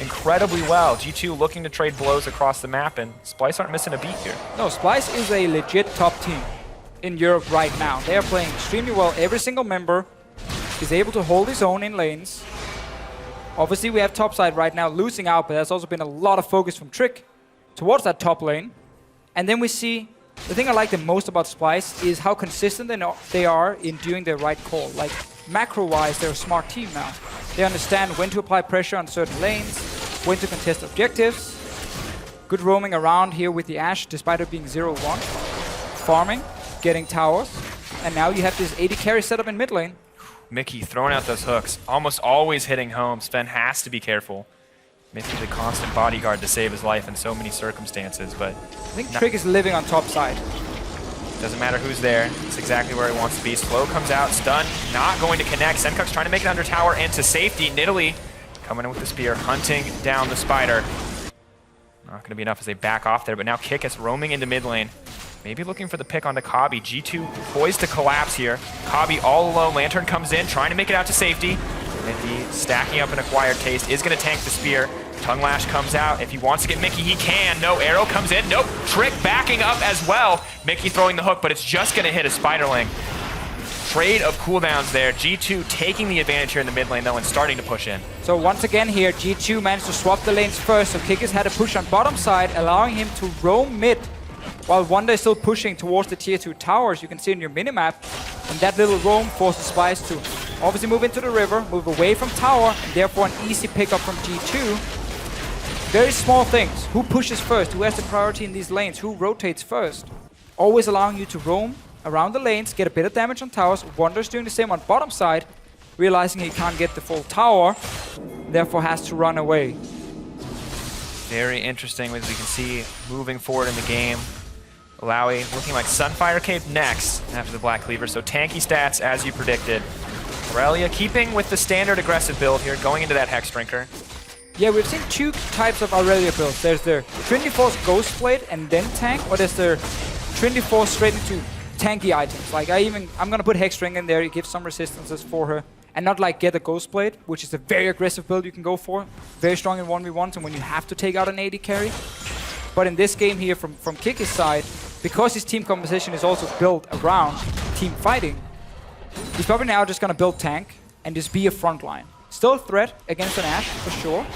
incredibly well. G2 looking to trade blows across the map, and Splyce aren't missing a beat here. No, Splyce is a legit top team in Europe right now. They are playing extremely well. Every single member is able to hold his own in lanes. Obviously, we have topside right now losing out, but there's also been a lot of focus from Trick towards that top lane. And then we see, the thing I like the most about Splyce is how consistent they are in doing the right call. Like, macro-wise, they're a smart team now. They understand when to apply pressure on certain lanes, when to contest objectives. Good roaming around here with the Ashe, despite it being 0-1. Farming, getting towers. And now you have this AD carry setup in mid lane. Mickey throwing out those hooks, almost always hitting home. Sven has to be careful. Mickey the constant bodyguard to save his life in so many circumstances, but... I think Trick is living on top side. Doesn't matter who's there. It's exactly where he wants to be. Slow comes out, stun, not going to connect. Senkuk's trying to make it under tower and to safety. Nidalee coming in with the spear, hunting down the spider. Not going to be enough as they back off there, but now Kikis roaming into mid lane. Maybe looking for the pick onto Kobbe. G2 poised to collapse here. Kobbe all alone. Lantern comes in, trying to make it out to safety. Mickey stacking up an acquired taste, is going to tank the spear. Tongue Lash comes out. If he wants to get Mickey, he can. No, arrow comes in. Nope, Trick backing up as well. Mickey throwing the hook, but it's just going to hit a Spiderling. Trade of cooldowns there. G2 taking the advantage here in the mid lane, though, and starting to push in. So once again here, G2 managed to swap the lanes first, so Kikis had to push on bottom side, allowing him to roam mid, while Wonder is still pushing towards the tier 2 towers. You can see in your minimap, and that little roam forces Splyce to obviously move into the river, move away from tower, and therefore an easy pickup from G2. Very small things. Who pushes first? Who has the priority in these lanes? Who rotates first? Always allowing you to roam around the lanes, get a bit of damage on towers. Wonder's doing the same on bottom side, realizing he can't get the full tower, therefore has to run away. Very interesting, as we can see, moving forward in the game. Alawi looking like Sunfire Cape next after the Black Cleaver, so tanky stats as you predicted. Aurelia keeping with the standard aggressive build here, going into that Hex Drinker. Yeah, we've seen two types of Aurelia builds. There's the Trinity Force Ghost Blade and then tank, or there's the Trinity Force straight into tanky items. Like I'm gonna put Hex Drinker in there, it gives some resistances for her. And not like get a Ghost Blade, which is a very aggressive build you can go for. Very strong in 1v1s and when you have to take out an AD carry. But in this game here from Kikis' side, because his team composition is also built around team fighting, he's probably now just gonna build tank and just be a frontline. Still a threat against an Ashe, for sure.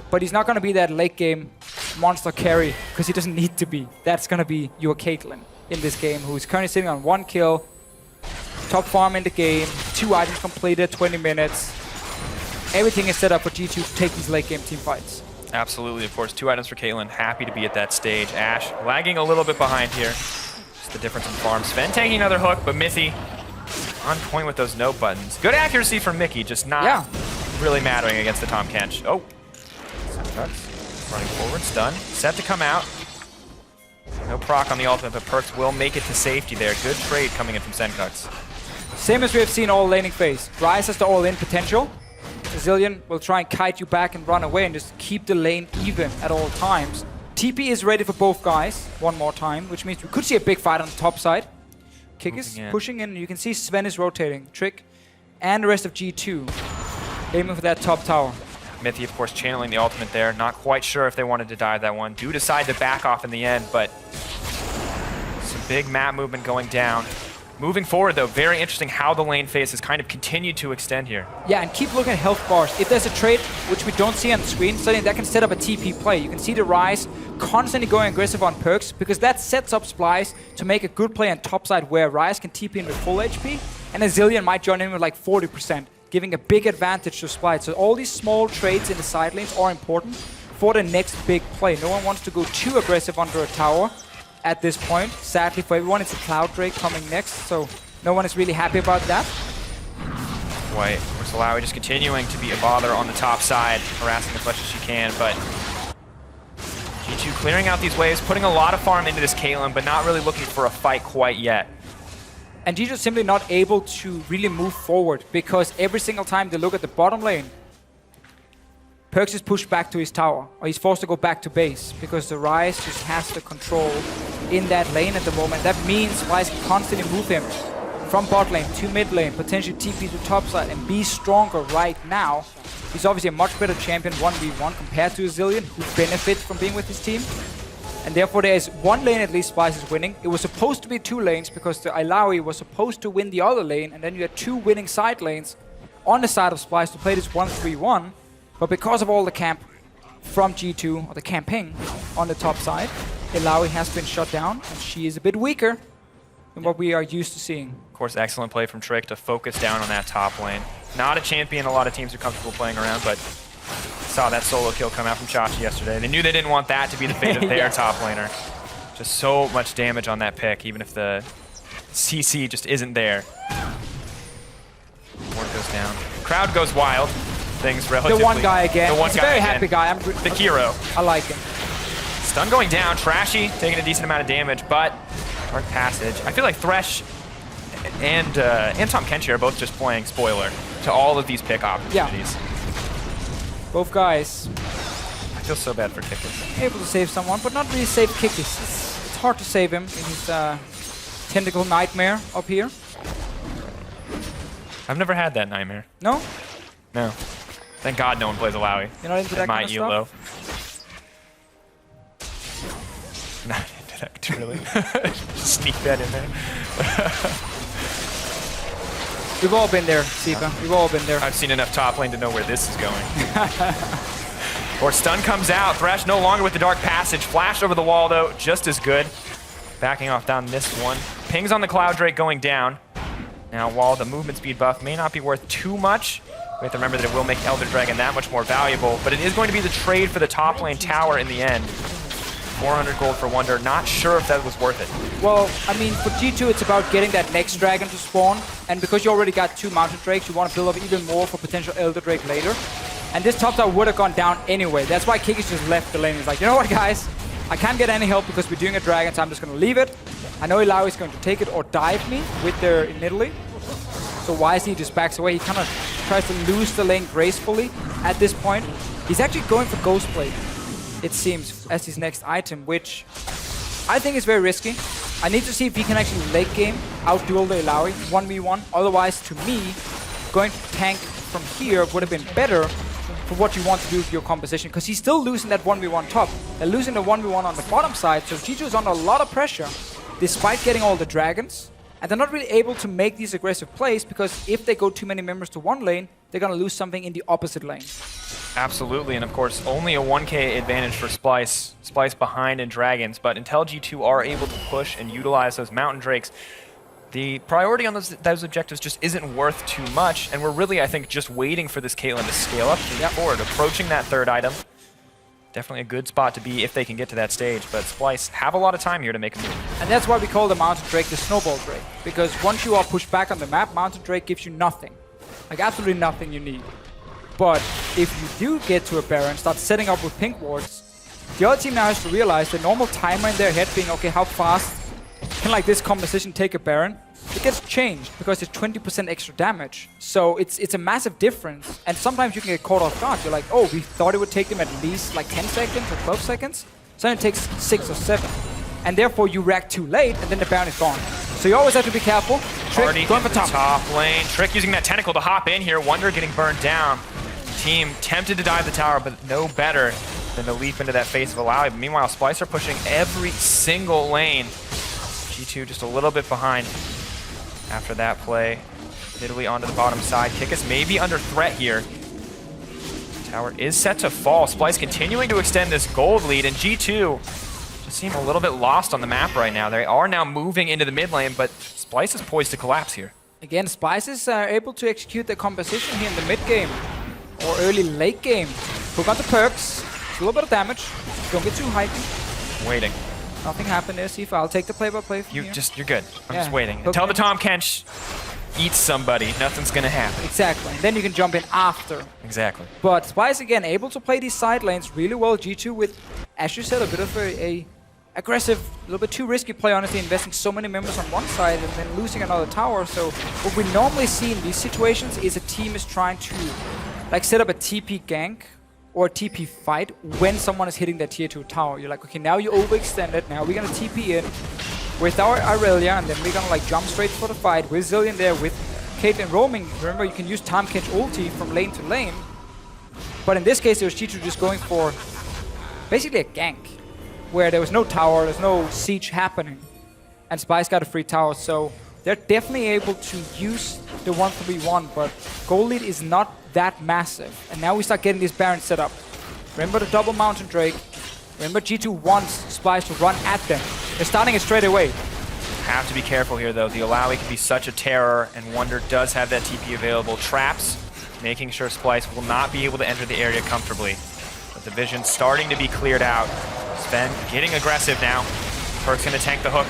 But he's not gonna be that late game monster carry, because he doesn't need to be. That's gonna be your Caitlyn in this game, who's currently sitting on 1 kill, top farm in the game, 2 items completed, 20 minutes. Everything is set up for G2 to take these late game team fights. Absolutely, of course. 2 items for Caitlyn. Happy to be at that stage. Ashe lagging a little bit behind here. Just the difference in farm. Sven taking another hook, but Mithy on point with those note buttons. Good accuracy from Mickey, just not really mattering against the Tahm Kench. Oh, running forward, stun. Set to come out. No proc on the ultimate, but Perks will make it to safety there. Good trade coming in from Senkuk's. Same as we have seen all laning phase. Ryze has the all-in potential. Zillion will try and kite you back and run away and just keep the lane even at all times. TP is ready for both guys one more time, which means we could see a big fight on the top side. Kick is pushing in, and you can see Sven is rotating. Trick and the rest of G2 aiming for that top tower. Mithy, of course, channeling the ultimate there. Not quite sure if they wanted to dive that one. Do decide to back off in the end, but some Big map movement going down. Moving forward, though, very interesting how the lane phase has kind of continued to extend here. Yeah, and keep looking at health bars. If there's a trade, which we don't see on the screen, suddenly that can set up a TP play. You can see the Rise constantly going aggressive on perks, because that sets up Splyce to make a good play on topside where Rise can TP in with full HP, and a Zillion might join in with like 40%, giving a big advantage to Splyce. So all these small trades in the side lanes are important for the next big play. No one wants to go too aggressive under a tower at this point. Sadly for everyone, it's a Cloud Drake coming next, so no one is really happy about that. White, Illaoi just continuing to be a bother on the top side, harassing as much as she can, but G2 clearing out these waves, putting a lot of farm into this Caitlyn, but not really looking for a fight quite yet. And G2 simply not able to really move forward, because every single time they look at the bottom lane, Perkz is pushed back to his tower, or he's forced to go back to base, because the Rise just has the control in that lane at the moment. That means Splyce can constantly move him from bot lane to mid lane, potentially TP to top side, and be stronger right now. He's obviously a much better champion 1v1 compared to a Zillion, who benefits from being with his team. And therefore there is one lane at least Splyce is winning. It was supposed to be 2 lanes, because the Illaoi was supposed to win the other lane, and then you had 2 winning side lanes on the side of Splyce to play this 1-3-1. But because of all the camp from G2, or the camping on the top side, Illaoi has been shut down, and she is a bit weaker than what we are used to seeing. Of course, excellent play from Trick to focus down on that top lane. Not a champion a lot of teams are comfortable playing around, but saw that solo kill come out from Chachi yesterday. They knew they didn't want that to be the fate of their top laner. Just so much damage on that pick, even if the CC just isn't there. Ward goes down. Crowd goes wild. Things relatively... The one guy again. The one He's guy a very again. happy guy. The hero. I like him. Stun going down. Trashy taking a decent amount of damage, but Dark Passage. I feel like Thresh and Tom Kenshi are both just playing spoiler to all of these pick opportunities. Yeah. Both guys. I feel so bad for Kikis. Able to save someone, but not really save Kikis. It's hard to save him in his tentacle nightmare up here. I've never had that nightmare. No? No. Thank God no one plays Illaoi. You're not into that kind of EULO. stuff? Not into that, really. Sneak that in there. We've all been there, Sipa. We've all been there. I've seen enough top lane to know where this is going. Or stun comes out. Thresh no longer with the Dark Passage. Flash over the wall, though, just as good. Backing off down this one. Pings on the Cloud Drake going down. Now, while the movement speed buff may not be worth too much, we have to remember that it will make Elder Dragon that much more valuable, but it is going to be the trade for the top lane tower in the end. 400 gold for Wonder. Not sure if that was worth it. Well, I mean, for G2, it's about getting that next dragon to spawn, and because you already got 2 Mountain Drakes, you want to build up even more for potential Elder Drake later. And this top tower would have gone down anyway. That's why Kikis just left the lane. He's like, you know what, guys? I can't get any help because we're doing a dragon, so I'm just going to leave it. I know Illaoi is going to take it or dive me with their Nidalee. So wisely, he just backs away. He kind of tries to lose the lane gracefully at this point. He's actually going for Ghostblade, it seems, as his next item, which I think is very risky. I need to see if he can actually late game out-duel the Illaoi 1v1. Otherwise, to me, going to tank from here would have been better for what you want to do with your composition, because he's still losing that 1v1 top. They're losing the 1v1 on the bottom side, so G2 is under a lot of pressure, despite getting all the dragons. And they're not really able to make these aggressive plays, because if they go too many members to one lane, they're going to lose something in the opposite lane. Absolutely, and of course, only a 1k advantage for Splyce. Splyce behind in dragons, but until G2 are able to push and utilize those Mountain Drakes, the priority on those objectives just isn't worth too much, and we're really, I think, just waiting for this Caitlyn to scale up and forward, approaching that 3rd item. Definitely a good spot to be if they can get to that stage, but Splyce have a lot of time here to make a move. And that's why we call the Mountain Drake the Snowball Drake, because once you are pushed back on the map, Mountain Drake gives you nothing. Like absolutely nothing you need. But if you do get to a Baron, start setting up with pink wards, the other team now has to realize the normal timer in their head being, okay, how fast can like this composition take a Baron? It gets changed because it's 20% extra damage. So it's a massive difference. And sometimes you can get caught off guard. You're like, oh, we thought it would take them at least like 10 seconds or 12 seconds. So then it takes 6 or 7. And therefore you react too late and then the Baron is gone. So you always have to be careful. Trick going for top lane. Trick using that tentacle to hop in here. Wonder getting burned down. Team tempted to dive the tower, but no better than to leap into that face of Illaoi. But meanwhile, Splyce are pushing every single lane. G2 just a little bit behind after that play. Italy onto the bottom side. Kickus may be under threat here. Tower is set to fall. Splyce continuing to extend this gold lead, and G2 just seem a little bit lost on the map right now. They are now moving into the mid lane, but Splyce is poised to collapse here. Again, Splyce is able to execute the composition here in the mid game or early late game. Hook on the perks, a little bit of damage. Don't get too hypey. Waiting. Nothing happened there, Sifa. I'll take the play-by-play from here. You're good. I'm Yeah. just waiting. Hook Until the in. Tom Kench eats somebody, nothing's gonna happen. Exactly. And then you can jump in after. Exactly. But Splyce, again, able to play these side lanes really well. G2 with, as you said, a bit of a aggressive, a little bit too risky play, honestly, investing so many members on one side and then losing another tower. So what we normally see in these situations is a team is trying to like set up a TP gank or a TP fight when someone is hitting their tier 2 tower. You're like, okay, now you overextended, now we're gonna TP in with our Irelia, and then we're gonna like jump straight for the fight with Zillion there, with Caitlyn roaming. Remember, you can use Tahm Kench ulti from lane to lane. But in this case, it was G2 just going for basically a gank, where there was no tower, there's no siege happening, and Splyce got a free tower, so they're definitely able to use the 1-3-1, but goal lead is not that massive. And now we start getting this Baron set up. Remember the double Mountain Drake. Remember G2 wants Splyce to run at them. They're starting it straight away. Have to be careful here, though. The Alawi can be such a terror, and Wonder does have that TP available. Traps, making sure Splyce will not be able to enter the area comfortably. But the vision's starting to be cleared out. Sven getting aggressive now. Perk's gonna tank the hook.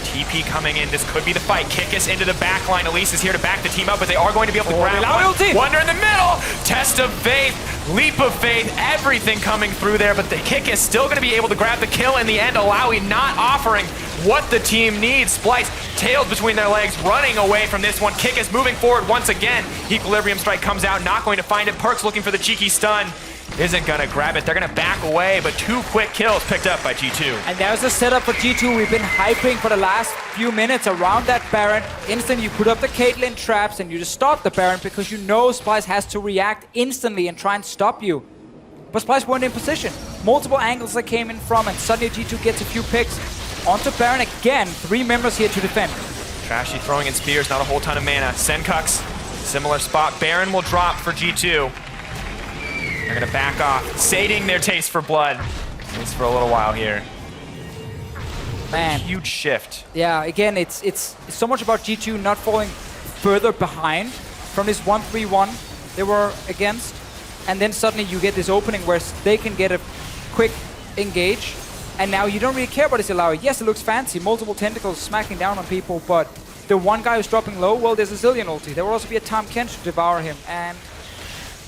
TP coming in. This could be the fight. Kickus into the back line. Elise is here to back the team up, but they are going to be able to grab one. Wonder in the middle. Test of faith. Leap of faith. Everything coming through there, but the Kickus still going to be able to grab the kill in the end. Alawi not offering what the team needs. Splyce tails between their legs, running away from this one. Kickus moving forward once again. Equilibrium strike comes out. Not going to find it. Perk's looking for the cheeky stun. Isn't gonna grab it. They're gonna back away, but 2 quick kills picked up by G2. And there's the setup for G2. We've been hyping for the last few minutes around that Baron. Instantly, you put up the Caitlyn traps and you just stop the Baron because you know Splyce has to react instantly and try and stop you. But Splyce weren't in position. Multiple angles that came in from, and suddenly G2 gets a few picks. Onto Baron again. 3 members here to defend. Trashy throwing in spears, not a whole ton of mana. Senkux, similar spot. Baron will drop for G2. They're gonna back off, sating their taste for blood, at least for a little while here. Man, huge shift. Yeah, again, it's so much about G2 not falling further behind from this 1-3-1 they were against, and then suddenly you get this opening where they can get a quick engage, and now you don't really care about this Alawi. Yes, it looks fancy, multiple tentacles smacking down on people, but the one guy who's dropping low, well, there's a Zillion ulti. There will also be a Tahm Kench to devour him, and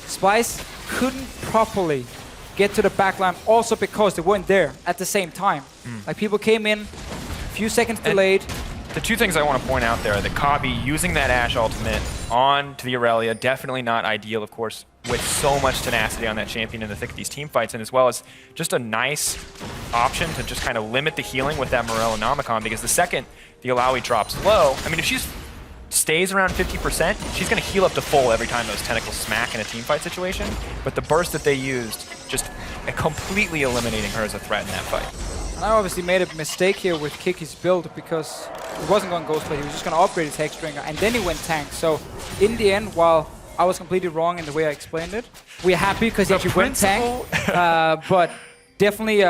Splyce couldn't properly get to the backline also because they weren't there at the same time. Like, people came in, a few seconds delayed. The 2 things I want to point out there are that Kabi using that Ashe ultimate on to the Irelia, definitely not ideal, of course, with so much tenacity on that champion in the thick of these team fights, and as well as just a nice option to just kind of limit the healing with that Morello Nomicon, because the second the Alawi drops low, I mean, if she's stays around 50%, she's going to heal up to full every time those tentacles smack in a teamfight situation. But the burst that they used, just completely eliminating her as a threat in that fight. And I obviously made a mistake here with Kiki's build because he wasn't going Ghostblade, he was just going to upgrade his Hexbringer, and then he went tank. So in the end, while I was completely wrong in the way I explained it, we're happy because he actually went tank. But definitely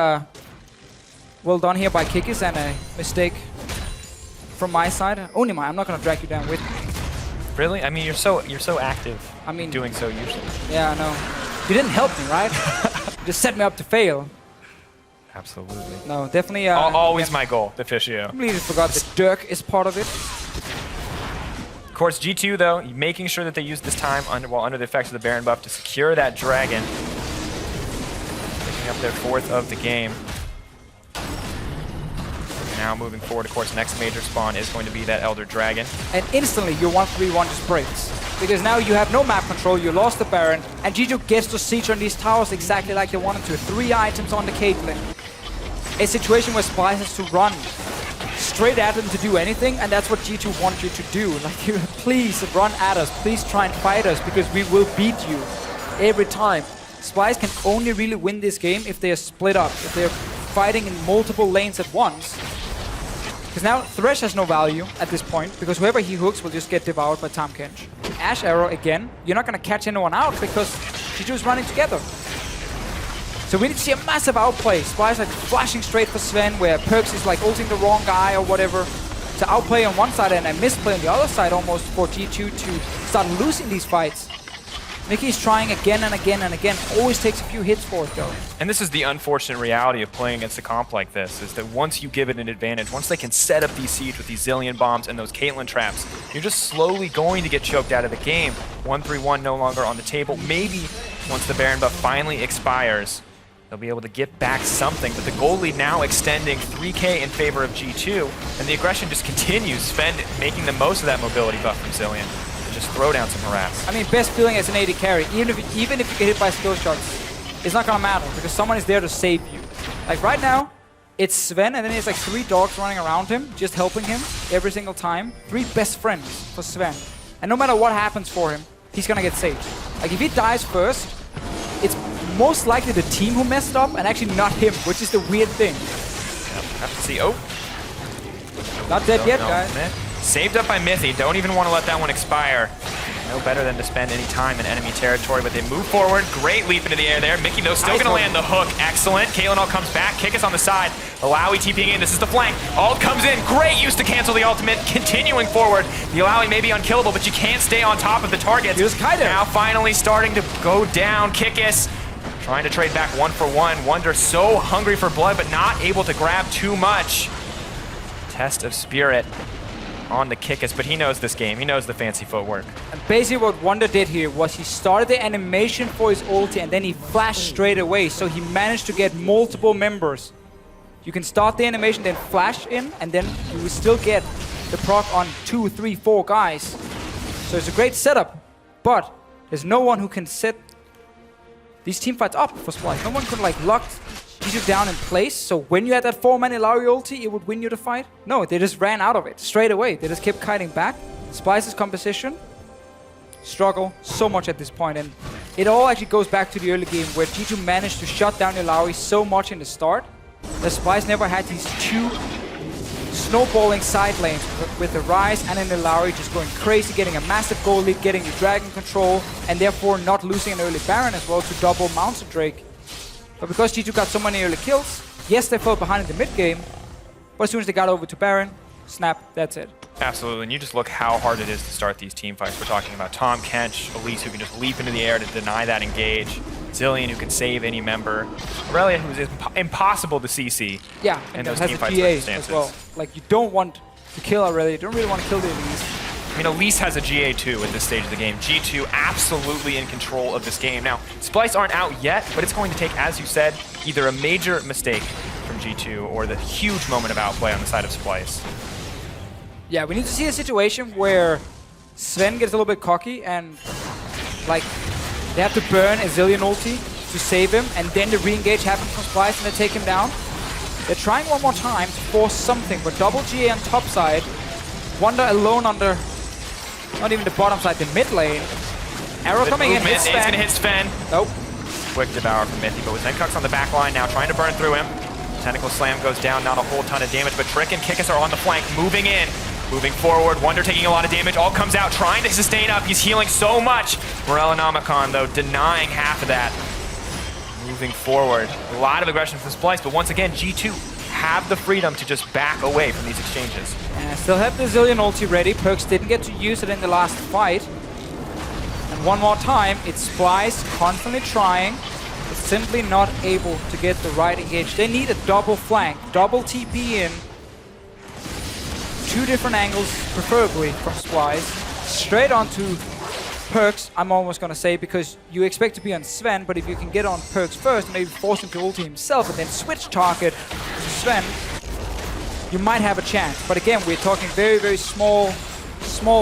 well done here by Kikis, and a mistake from my side. Onima, I'm not gonna drag you down with me. Really? I mean, you're so active. I mean, doing so usually. Yeah, I know. You didn't help me, right? You just set me up to fail. Absolutely. No, definitely. Always my goal, the Fishio. I completely forgot that Dirk is part of it. Of course, G2 though, making sure that they use this time while under the effects of the Baron buff to secure that dragon. Picking up their 4th of the game. Now moving forward, of course, next major spawn is going to be that Elder Dragon. And instantly your 1-3-1 just breaks. Because now you have no map control, you lost the Baron, and G2 gets to siege on these towers exactly like they wanted to. 3 items on the Caitlyn. A situation where Splyce has to run straight at them to do anything, and that's what G2 want you to do. Like, please run at us, please try and fight us, because we will beat you every time. Splyce can only really win this game if they are split up, if they're fighting in multiple lanes at once. Because now Thresh has no value at this point, because whoever he hooks will just get devoured by Tahm Kench. Ash Arrow again. You're not going to catch anyone out because G2 is running together. So we need to see a massive outplay. Splyce like flashing straight for Sven, where Perks is like ulting the wrong guy or whatever to outplay on one side and a misplay on the other side almost for G2 to start losing these fights. Mickey's trying again and again and again. Always takes a few hits for it though. And this is the unfortunate reality of playing against a comp like this, is that once you give it an advantage, once they can set up these siege with these zillion bombs and those Caitlyn traps, you're just slowly going to get choked out of the game. 1-3-1 no longer on the table. Maybe once the Baron buff finally expires, they'll be able to get back something, but the goal lead now extending 3K in favor of G2, and the aggression just continues. Sven making the most of that mobility buff from Zillion to just throw down some harass. I mean, best feeling as an AD carry, even if you get hit by skill shots, it's not gonna matter because someone is there to save you. Like right now, it's Sven, and then there's like 3 dogs running around him, just helping him every single time. 3 best friends for Sven. And no matter what happens for him, he's gonna get saved. Like if he dies first, it's most likely the team who messed up and actually not him, which is the weird thing. Yep, have to see. Oh! Not dead yet, guys. Saved up by Mythy. Don't even want to let that one expire. No better than to spend any time in enemy territory, but they move forward. Great leap into the air there. Mickey, though, still going to land the hook. Excellent. Caitlyn all comes back. Kickus on the side. Illaoi TPing in. This is the flank. Ult comes in. Great use to cancel the ultimate. Continuing forward. The Illaoi may be unkillable, but you can't stay on top of the target. Now finally starting to go down. Kickus trying to trade back 1-for-1. Wunder so hungry for blood, but not able to grab too much. Test of Spirit on the Kickus, but he knows this game. He knows the fancy footwork. And basically what Wunder did here was he started the animation for his ulti and then he flashed straight away, so he managed to get multiple members. You can start the animation, then flash in, and then you will still get the proc on 2, 3, 4 guys. So it's a great setup, but there's no one who can set these team fights up for Splyce. No one could like lock G2 down in place, so when you had that 4-man Illaoi ulti, it would win you the fight. No, they just ran out of it straight away. They just kept kiting back. Splyce's composition struggle so much at this point, and it all actually goes back to the early game where G2 managed to shut down Illaoi so much in the start that Splyce never had these 2 snowballing side lanes with the Rise and an Illaoi just going crazy, getting a massive goal lead, getting the Dragon control, and therefore not losing an early Baron as well to double Mountain Drake. But because G2 got so many early kills, yes, they fell behind in the mid game, but as soon as they got over to Baron, snap, that's it. Absolutely, and you just look how hard it is to start these team fights. We're talking about Tahm Kench, Elise who can just leap into the air to deny that engage, Zillion who can save any member, Aurelia who's impossible to CC. Yeah, in and those has team a fight GA circumstances. as well. Like you don't want to kill Aurelia, you don't really want to kill the Elise. I mean, Elise has a GA2 at this stage of the game. G2 absolutely in control of this game. Now, Splyce aren't out yet, but it's going to take, as you said, either a major mistake from G2 or the huge moment of outplay on the side of Splyce. Yeah, we need to see a situation where Sven gets a little bit cocky and like they have to burn a Zillion ulti to save him, and then the re-engage happens from Splyce and they take him down. They're trying one more time to force something, but double GA on top side. Wunder alone under, not even the bottom side, the mid lane. Arrow coming in, hits Sven. It's gonna hit Sven. Nope. Quick devour from Mythy, but with Zencuck's on the back line now, trying to burn through him. Tentacle Slam goes down, not a whole ton of damage, but Trick and Kickus are on the flank, moving in. Moving forward, Wunder taking a lot of damage, all comes out, trying to sustain up. He's healing so much. Morellonomicon, though, denying half of that. Moving forward, a lot of aggression from Splyce, but once again, G2 have the freedom to just back away from these exchanges. And still have the Zillion ulti ready. Perks didn't get to use it in the last fight. And one more time, it's Splyce constantly trying, but simply not able to get the right engage. They need a double flank, double TP in. 2 different angles, preferably from Splyce. Straight onto Perks, I'm almost gonna say, because you expect to be on Sven, but if you can get on Perks first and maybe force him to ulti himself and then switch target to Sven, you might have a chance. But again, we're talking very, very small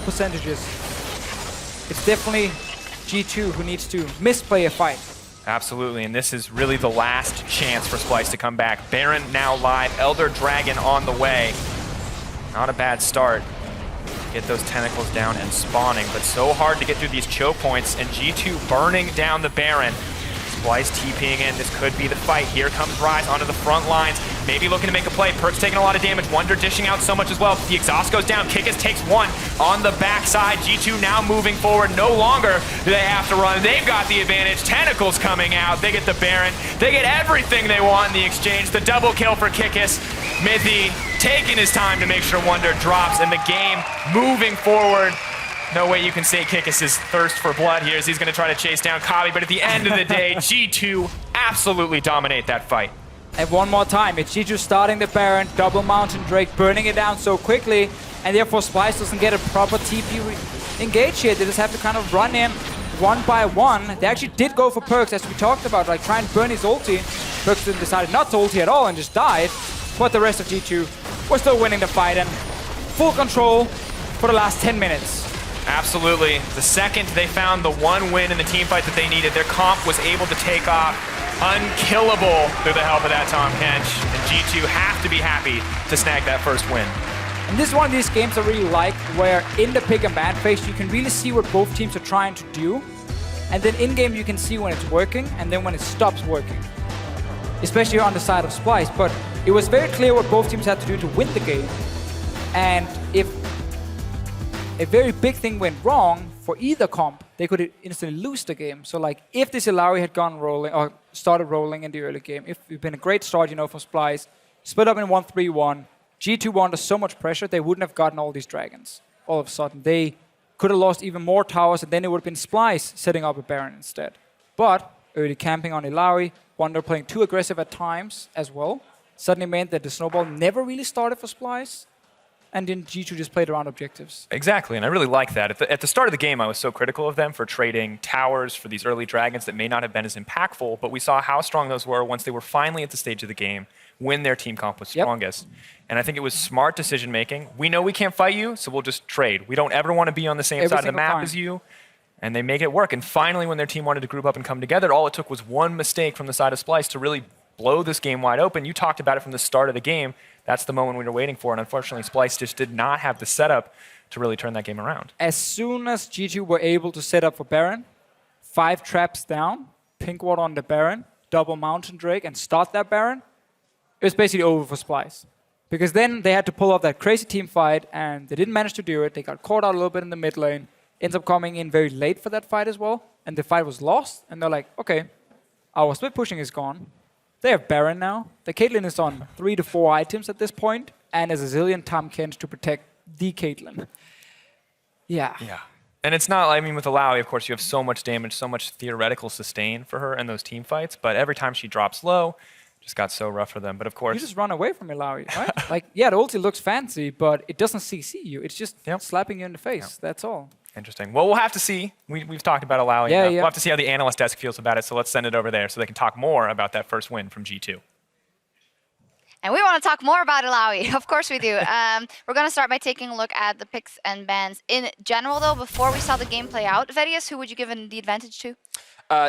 percentages. It's definitely G2 who needs to misplay a fight. Absolutely, and this is really the last chance for Splyce to come back. Baron now live, Elder Dragon on the way. Not a bad start. Get those tentacles down and spawning, but so hard to get through these choke points, and G2 burning down the Baron. Splyce TPing in. This could be the fight. Here comes Rise onto the front lines. Maybe looking to make a play. Perk's taking a lot of damage. Wonder dishing out so much as well. The exhaust goes down. Kikis takes one on the backside. G2 now moving forward. No longer do they have to run. They've got the advantage. Tentacles coming out. They get the Baron. They get everything they want in the exchange. The double kill for Kikis. Mithy taking his time to make sure Wonder drops, and the game moving forward. No way you can say Kikis' thirst for blood here as he's going to try to chase down Kabi, but at the end of the day, G2 absolutely dominate that fight. And one more time, it's G2 starting the Baron, double Mountain Drake, burning it down so quickly, and therefore Splyce doesn't get a proper TP engage here. They just have to kind of run in one by one. They actually did go for Perks, as we talked about, like try and burn his ulti. Perks then decided not to ulti at all and just died, but the rest of G2 were still winning the fight and full control for the last 10 minutes. Absolutely. The second they found the one win in the team fight that they needed, their comp was able to take off unkillable through the help of that Tahm Kench. And G2 have to be happy to snag that first win. And this is one of these games I really like, where in the pick and ban phase, you can really see what both teams are trying to do. And then in-game, you can see when it's working and then when it stops working. Especially on the side of Splyce. But it was very clear what both teams had to do to win the game. And if a very big thing went wrong for either comp, they could instantly lose the game. So like if this Ilaoi had gone rolling or started rolling in the early game, if it's been a great start, you know, for Splyce, split up in 1-3-1, G2 were under so much pressure, they wouldn't have gotten all these dragons. All of a sudden, they could have lost even more towers, and then it would have been Splyce setting up a Baron instead. But early camping on Ilaoi, Wonder playing too aggressive at times as well, suddenly meant that the snowball never really started for Splyce. And then G2 just played around objectives. Exactly, and I really like that. At the start of the game, I was so critical of them for trading towers for these early dragons that may not have been as impactful, but we saw how strong those were once they were finally at the stage of the game when their team comp was strongest. And I think it was smart decision-making. We know we can't fight you, so we'll just trade. We don't ever want to be on the same side of the map as you. And they make it work. And finally, when their team wanted to group up and come together, all it took was one mistake from the side of Splyce to really blow this game wide open. You talked about it from the start of the game. That's the moment we were waiting for, and unfortunately, Splyce just did not have the setup to really turn that game around. As soon as G2 were able to set up for Baron, 5 traps down, pink ward on the Baron, double Mountain Drake, and start that Baron, it was basically over for Splyce. Because then they had to pull off that crazy team fight, and they didn't manage to do it. They got caught out a little bit in the mid lane, ends up coming in very late for that fight as well, and the fight was lost, and they're like, okay, our split pushing is gone. They have Baron now. The Caitlyn is on 3 to 4 items at this point, and as a zillion Tahm Kench to protect the Caitlyn. Yeah. And it's not, I mean, with Ilaoi, of course, you have so much damage, so much theoretical sustain for her in those team fights, but every time she drops low, just got so rough for them. But of course... You just run away from Ilaoi, right? Like, yeah, the ulti looks fancy, but it doesn't CC you. It's just slapping you in the face. That's all. Interesting. Well, we'll have to see. We've talked about Ilaoi. We'll have to see how the analyst desk feels about it, so let's send it over there so they can talk more about that first win from G2. And we want to talk more about Ilaoi. Of course we do. We're going to start by taking a look at the picks and bans. In general, though, before we saw the game play out, Vedius, who would you give the advantage to?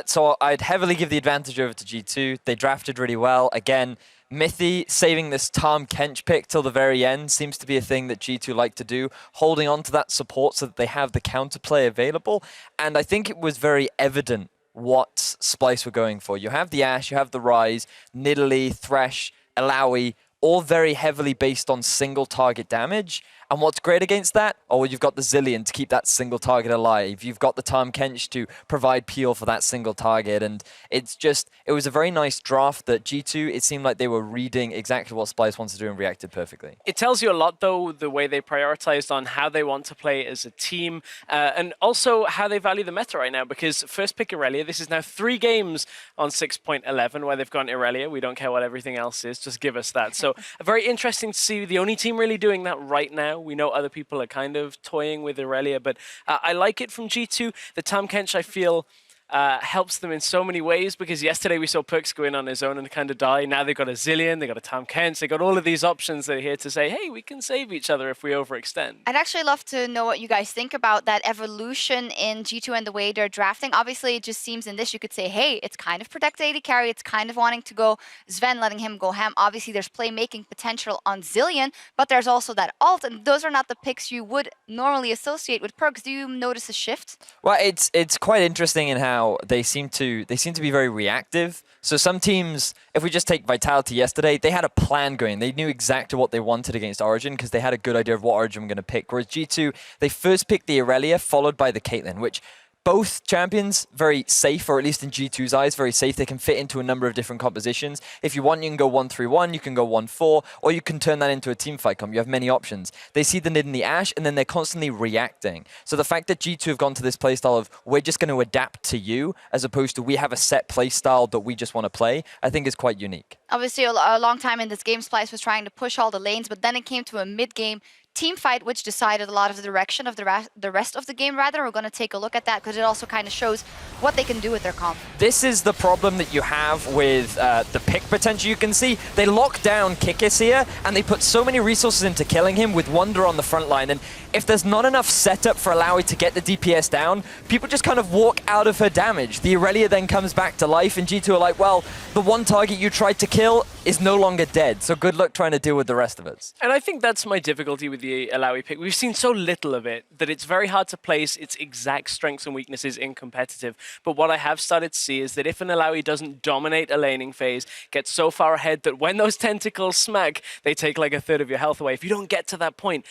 So I'd heavily give the advantage over to G2. They drafted really well. Again, Mithy saving this Tahm Kench pick till the very end seems to be a thing that G2 like to do, holding on to that support so that they have the counterplay available. And I think it was very evident what Splyce were going for. You have the Ashe, you have the Rise, Nidalee, Thresh, Ilaoi, all very heavily based on single target damage. And what's great against that? Oh, well, you've got the Zillion to keep that single target alive. You've got the Tahm Kench to provide peel for that single target. And it's just, it was a very nice draft that G2, it seemed like they were reading exactly what Splyce wants to do and reacted perfectly. It tells you a lot, though, the way they prioritized on how they want to play as a team and also how they value the meta right now. Because first pick Irelia, this is now 3 games on 6.11 where they've gone Irelia. We don't care what everything else is, just give us that. So very interesting to see the only team really doing that right now. We know other people are kind of toying with Irelia, but I like it from G2. The Tahm Kench, I feel, helps them in so many ways, because yesterday we saw Perks go in on his own and kind of die. Now they've got a Zillion, they've got a Tahm Kench, they've got all of these options that are here to say, hey, we can save each other if we overextend. I'd actually love to know what you guys think about that evolution in G2 and the way they're drafting. Obviously, it just seems in this you could say, hey, it's kind of protect AD carry, it's kind of wanting to go Sven, letting him go ham. Obviously, there's playmaking potential on Zillion, but there's also that ult, and those are not the picks you would normally associate with Perks. Do you notice a shift? Well, it's quite interesting in how how they seem to be very reactive. So some teams, if we just take Vitality yesterday, they had a plan going. They knew exactly what they wanted against Origin because they had a good idea of what Origin were going to pick. Whereas G2, they first picked the Irelia, followed by the Caitlyn, which both champions, very safe, or at least in G2's eyes, very safe. They can fit into a number of different compositions. If you want, you can go 1-3-1, you can go 1-4, or you can turn that into a teamfight comp. You have many options. They see the Nid and the Ashe, and then they're constantly reacting. So the fact that G2 have gone to this playstyle of, we're just going to adapt to you, as opposed to we have a set playstyle that we just want to play, I think is quite unique. Obviously, a long time in this game, Splyce was trying to push all the lanes, but then it came to a mid-game team fight, which decided a lot of the direction of the rest of the game, rather. We're going to take a look at that because it also kind of shows what they can do with their comp. This is the problem that you have with the pick potential. You can see they lock down Kikis here, and they put so many resources into killing him with Wonder on the front line. And if there's not enough setup for Alawi to get the DPS down, people just kind of walk out of her damage. The Irelia then comes back to life, and G2 are like, well, the one target you tried to kill is no longer dead, so good luck trying to deal with the rest of it. And I think that's my difficulty with the Alawi pick. We've seen so little of it that it's very hard to place its exact strengths and weaknesses in competitive. But what I have started to see is that if an Alawi doesn't dominate a laning phase, gets so far ahead that when those tentacles smack, they take like a third of your health away. If you don't get to that point,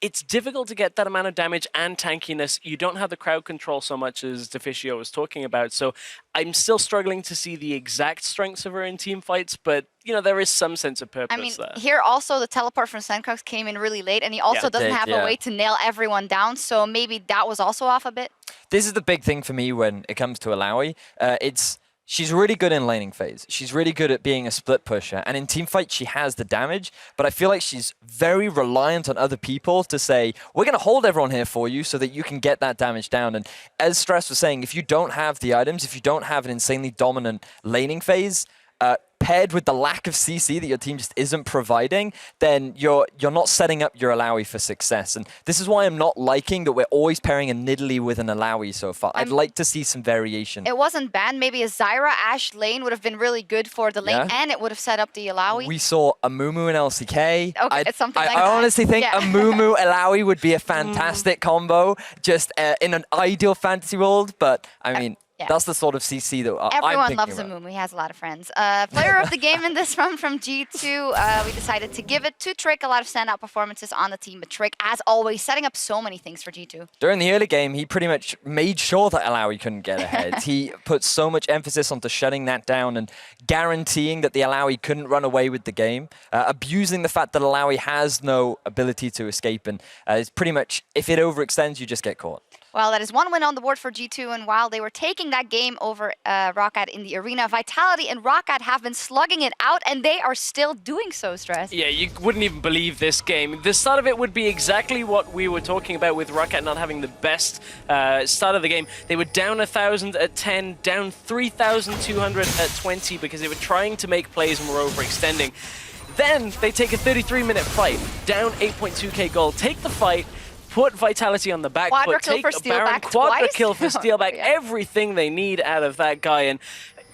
it's difficult to get that amount of damage and tankiness. You don't have the crowd control so much as Deficio was talking about. So I'm still struggling to see the exact strengths of her in team fights, but you know, there is some sense of purpose. I mean, there. Here also the teleport from Sencrox came in really late, and he also doesn't have a way to nail everyone down, so maybe that was also off a bit. This is the big thing for me when it comes to Alawi. She's really good in laning phase. She's really good at being a split pusher. And in teamfight, she has the damage. But I feel like she's very reliant on other people to say, we're going to hold everyone here for you so that you can get that damage down. And as Stress was saying, if you don't have the items, if you don't have an insanely dominant laning phase, paired with the lack of CC that your team just isn't providing, then you're not setting up your Alawi for success. And this is why I'm not liking that we're always pairing a Nidalee with an Alawi so far. I'd like to see some variation. It wasn't bad. Maybe a Zyra Ashe lane would have been really good for the lane, and it would have set up the Alawi. We saw a Mumu and LCK. Okay, it's something like that. I honestly think a Mumu Alawi would be a fantastic combo, just in an ideal fantasy world. But I mean, that's the sort of CC that everyone I'm loves about. Amumu. He has a lot of friends. Player of the game in this run from G2. We decided to give it to Trick. A lot of standout performances on the team, but Trick, as always, setting up so many things for G2. During the early game, he pretty much made sure that Alawi couldn't get ahead. He put so much emphasis onto shutting that down and guaranteeing that the Alawi couldn't run away with the game, abusing the fact that Alawi has no ability to escape, and it's pretty much, if it overextends, you just get caught. Well, that is one win on the board for G2, and while they were taking that game over Roccat in the arena, Vitality and Roccat have been slugging it out, and they are still doing so, Stress. Yeah, you wouldn't even believe this game. The start of it would be exactly what we were talking about with Roccat not having the best start of the game. They were down 1,000 at 10, down 3,200 at 20 because they were trying to make plays and were overextending. Then they take a 33-minute fight, down 8.2k gold, take the fight, put Vitality on the back foot, take a Baron, quadra kill for Steelback, everything they need out of that guy. And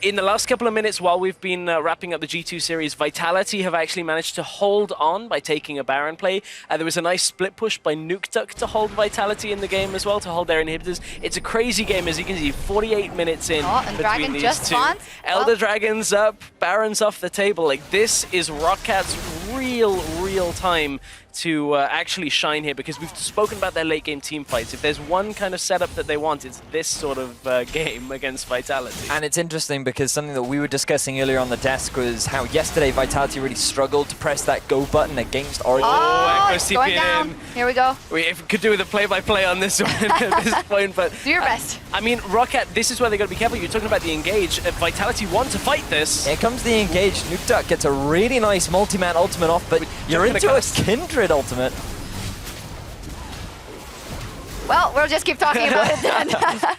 in the last couple of minutes, while we've been wrapping up the G2 series, Vitality have actually managed to hold on by taking a Baron play. There was a nice split push by Nukeduck to hold Vitality in the game as well, to hold their inhibitors. It's a crazy game, as you can see, 48 minutes in and between Dragon these just two. spawns. Elder Dragon's up, Baron's off the table. Like, this is Rockat's real time to actually shine here, because we've spoken about their late game team fights. If there's one kind of setup that they want, it's this sort of game against Vitality. And it's interesting because something that we were discussing earlier on the desk was how yesterday Vitality really struggled to press that go button against Origin. It's going down. Here we go. We could do with a play-by-play on this one at this point, but do your best. I mean, Roccat, this is where they got to be careful. You're talking about the engage. Vitality want to fight this. Here comes the engage. Nukeduck gets a really nice multi-man ultimate off, but you're into a Kindred ultimate. Well, we'll just keep talking about it then.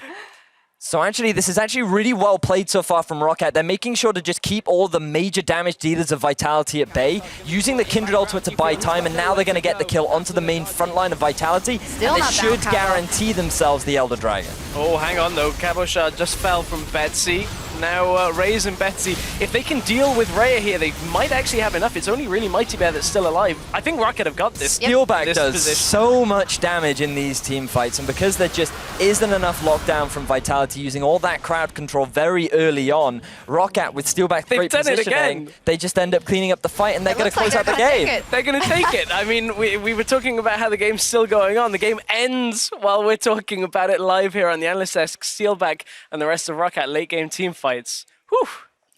So actually, this is actually really well played so far from Roccat. They're making sure to just keep all the major damage dealers of Vitality at bay, using the Kindred ultimate to buy time, and now they're going to get the kill onto the main front line of Vitality, and they should guarantee themselves the Elder Dragon. Oh, hang on though. Cabochard just fell from Betsy. now Raze and Betsy, if they can deal with Rhea here, they might actually have enough. It's only really Mighty Bear that's still alive. I think Rocket have got this. Steelback this does position. so much damage in these team fights, and because there just isn't enough lockdown from Vitality using all that crowd control very early on, Roccat with Steelback's They've great done it positioning, again. they just end up cleaning up the fight, and they're going to close out the game. They're going to take it. I mean, we were talking about how the game's still going on. The game ends while we're talking about it live here on the Analyst Desk. Steelback and the rest of Roccat late game team fights. Whew.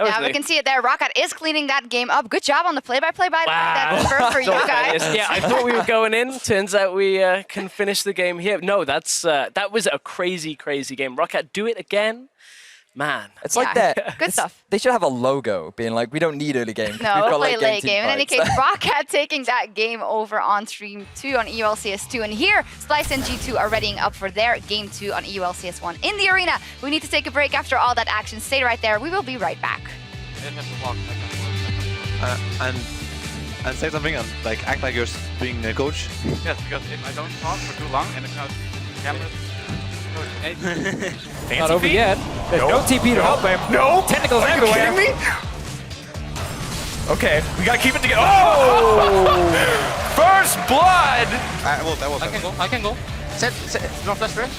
Yeah, we can see it there. Roccat is cleaning that game up. Good job on the play-by-play by that confirmed for you guys. Yeah, I thought we were going in. Turns out we can finish the game here. No, that was a crazy, crazy game. Roccat, do it again. Man. It's like that. Good stuff. They should have a logo being like, we don't need early game. No, we've got play late team game. In any fights. case, Roccat taking that game over on stream 2 on EULCS2. And here, Splyce and G2 are readying up for their game 2 on EULCS1 in the arena. We need to take a break after all that action. Stay right there. We will be right back. And say something and like act like you're being a coach. Yes, because if I don't talk for too long and it's not cameras. Fancy Not over feet? yet. There's no TP to help him. No. Tentacles Are you everywhere. kidding me? Okay, we gotta keep it together. Oh! First blood! I can go. Set, no flash fresh.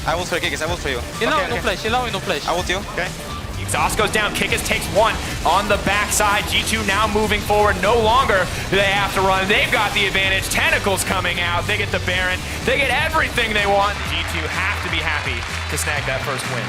I will for Kikis, I will for you. No flash, no flash. I will you. Okay. Exhaust goes down, Kikis takes one on the backside. G2 now moving forward. No longer do they have to run. They've got the advantage. Tentacles coming out. They get the Baron. They get everything they want. G2 have to be happy to snag that first win.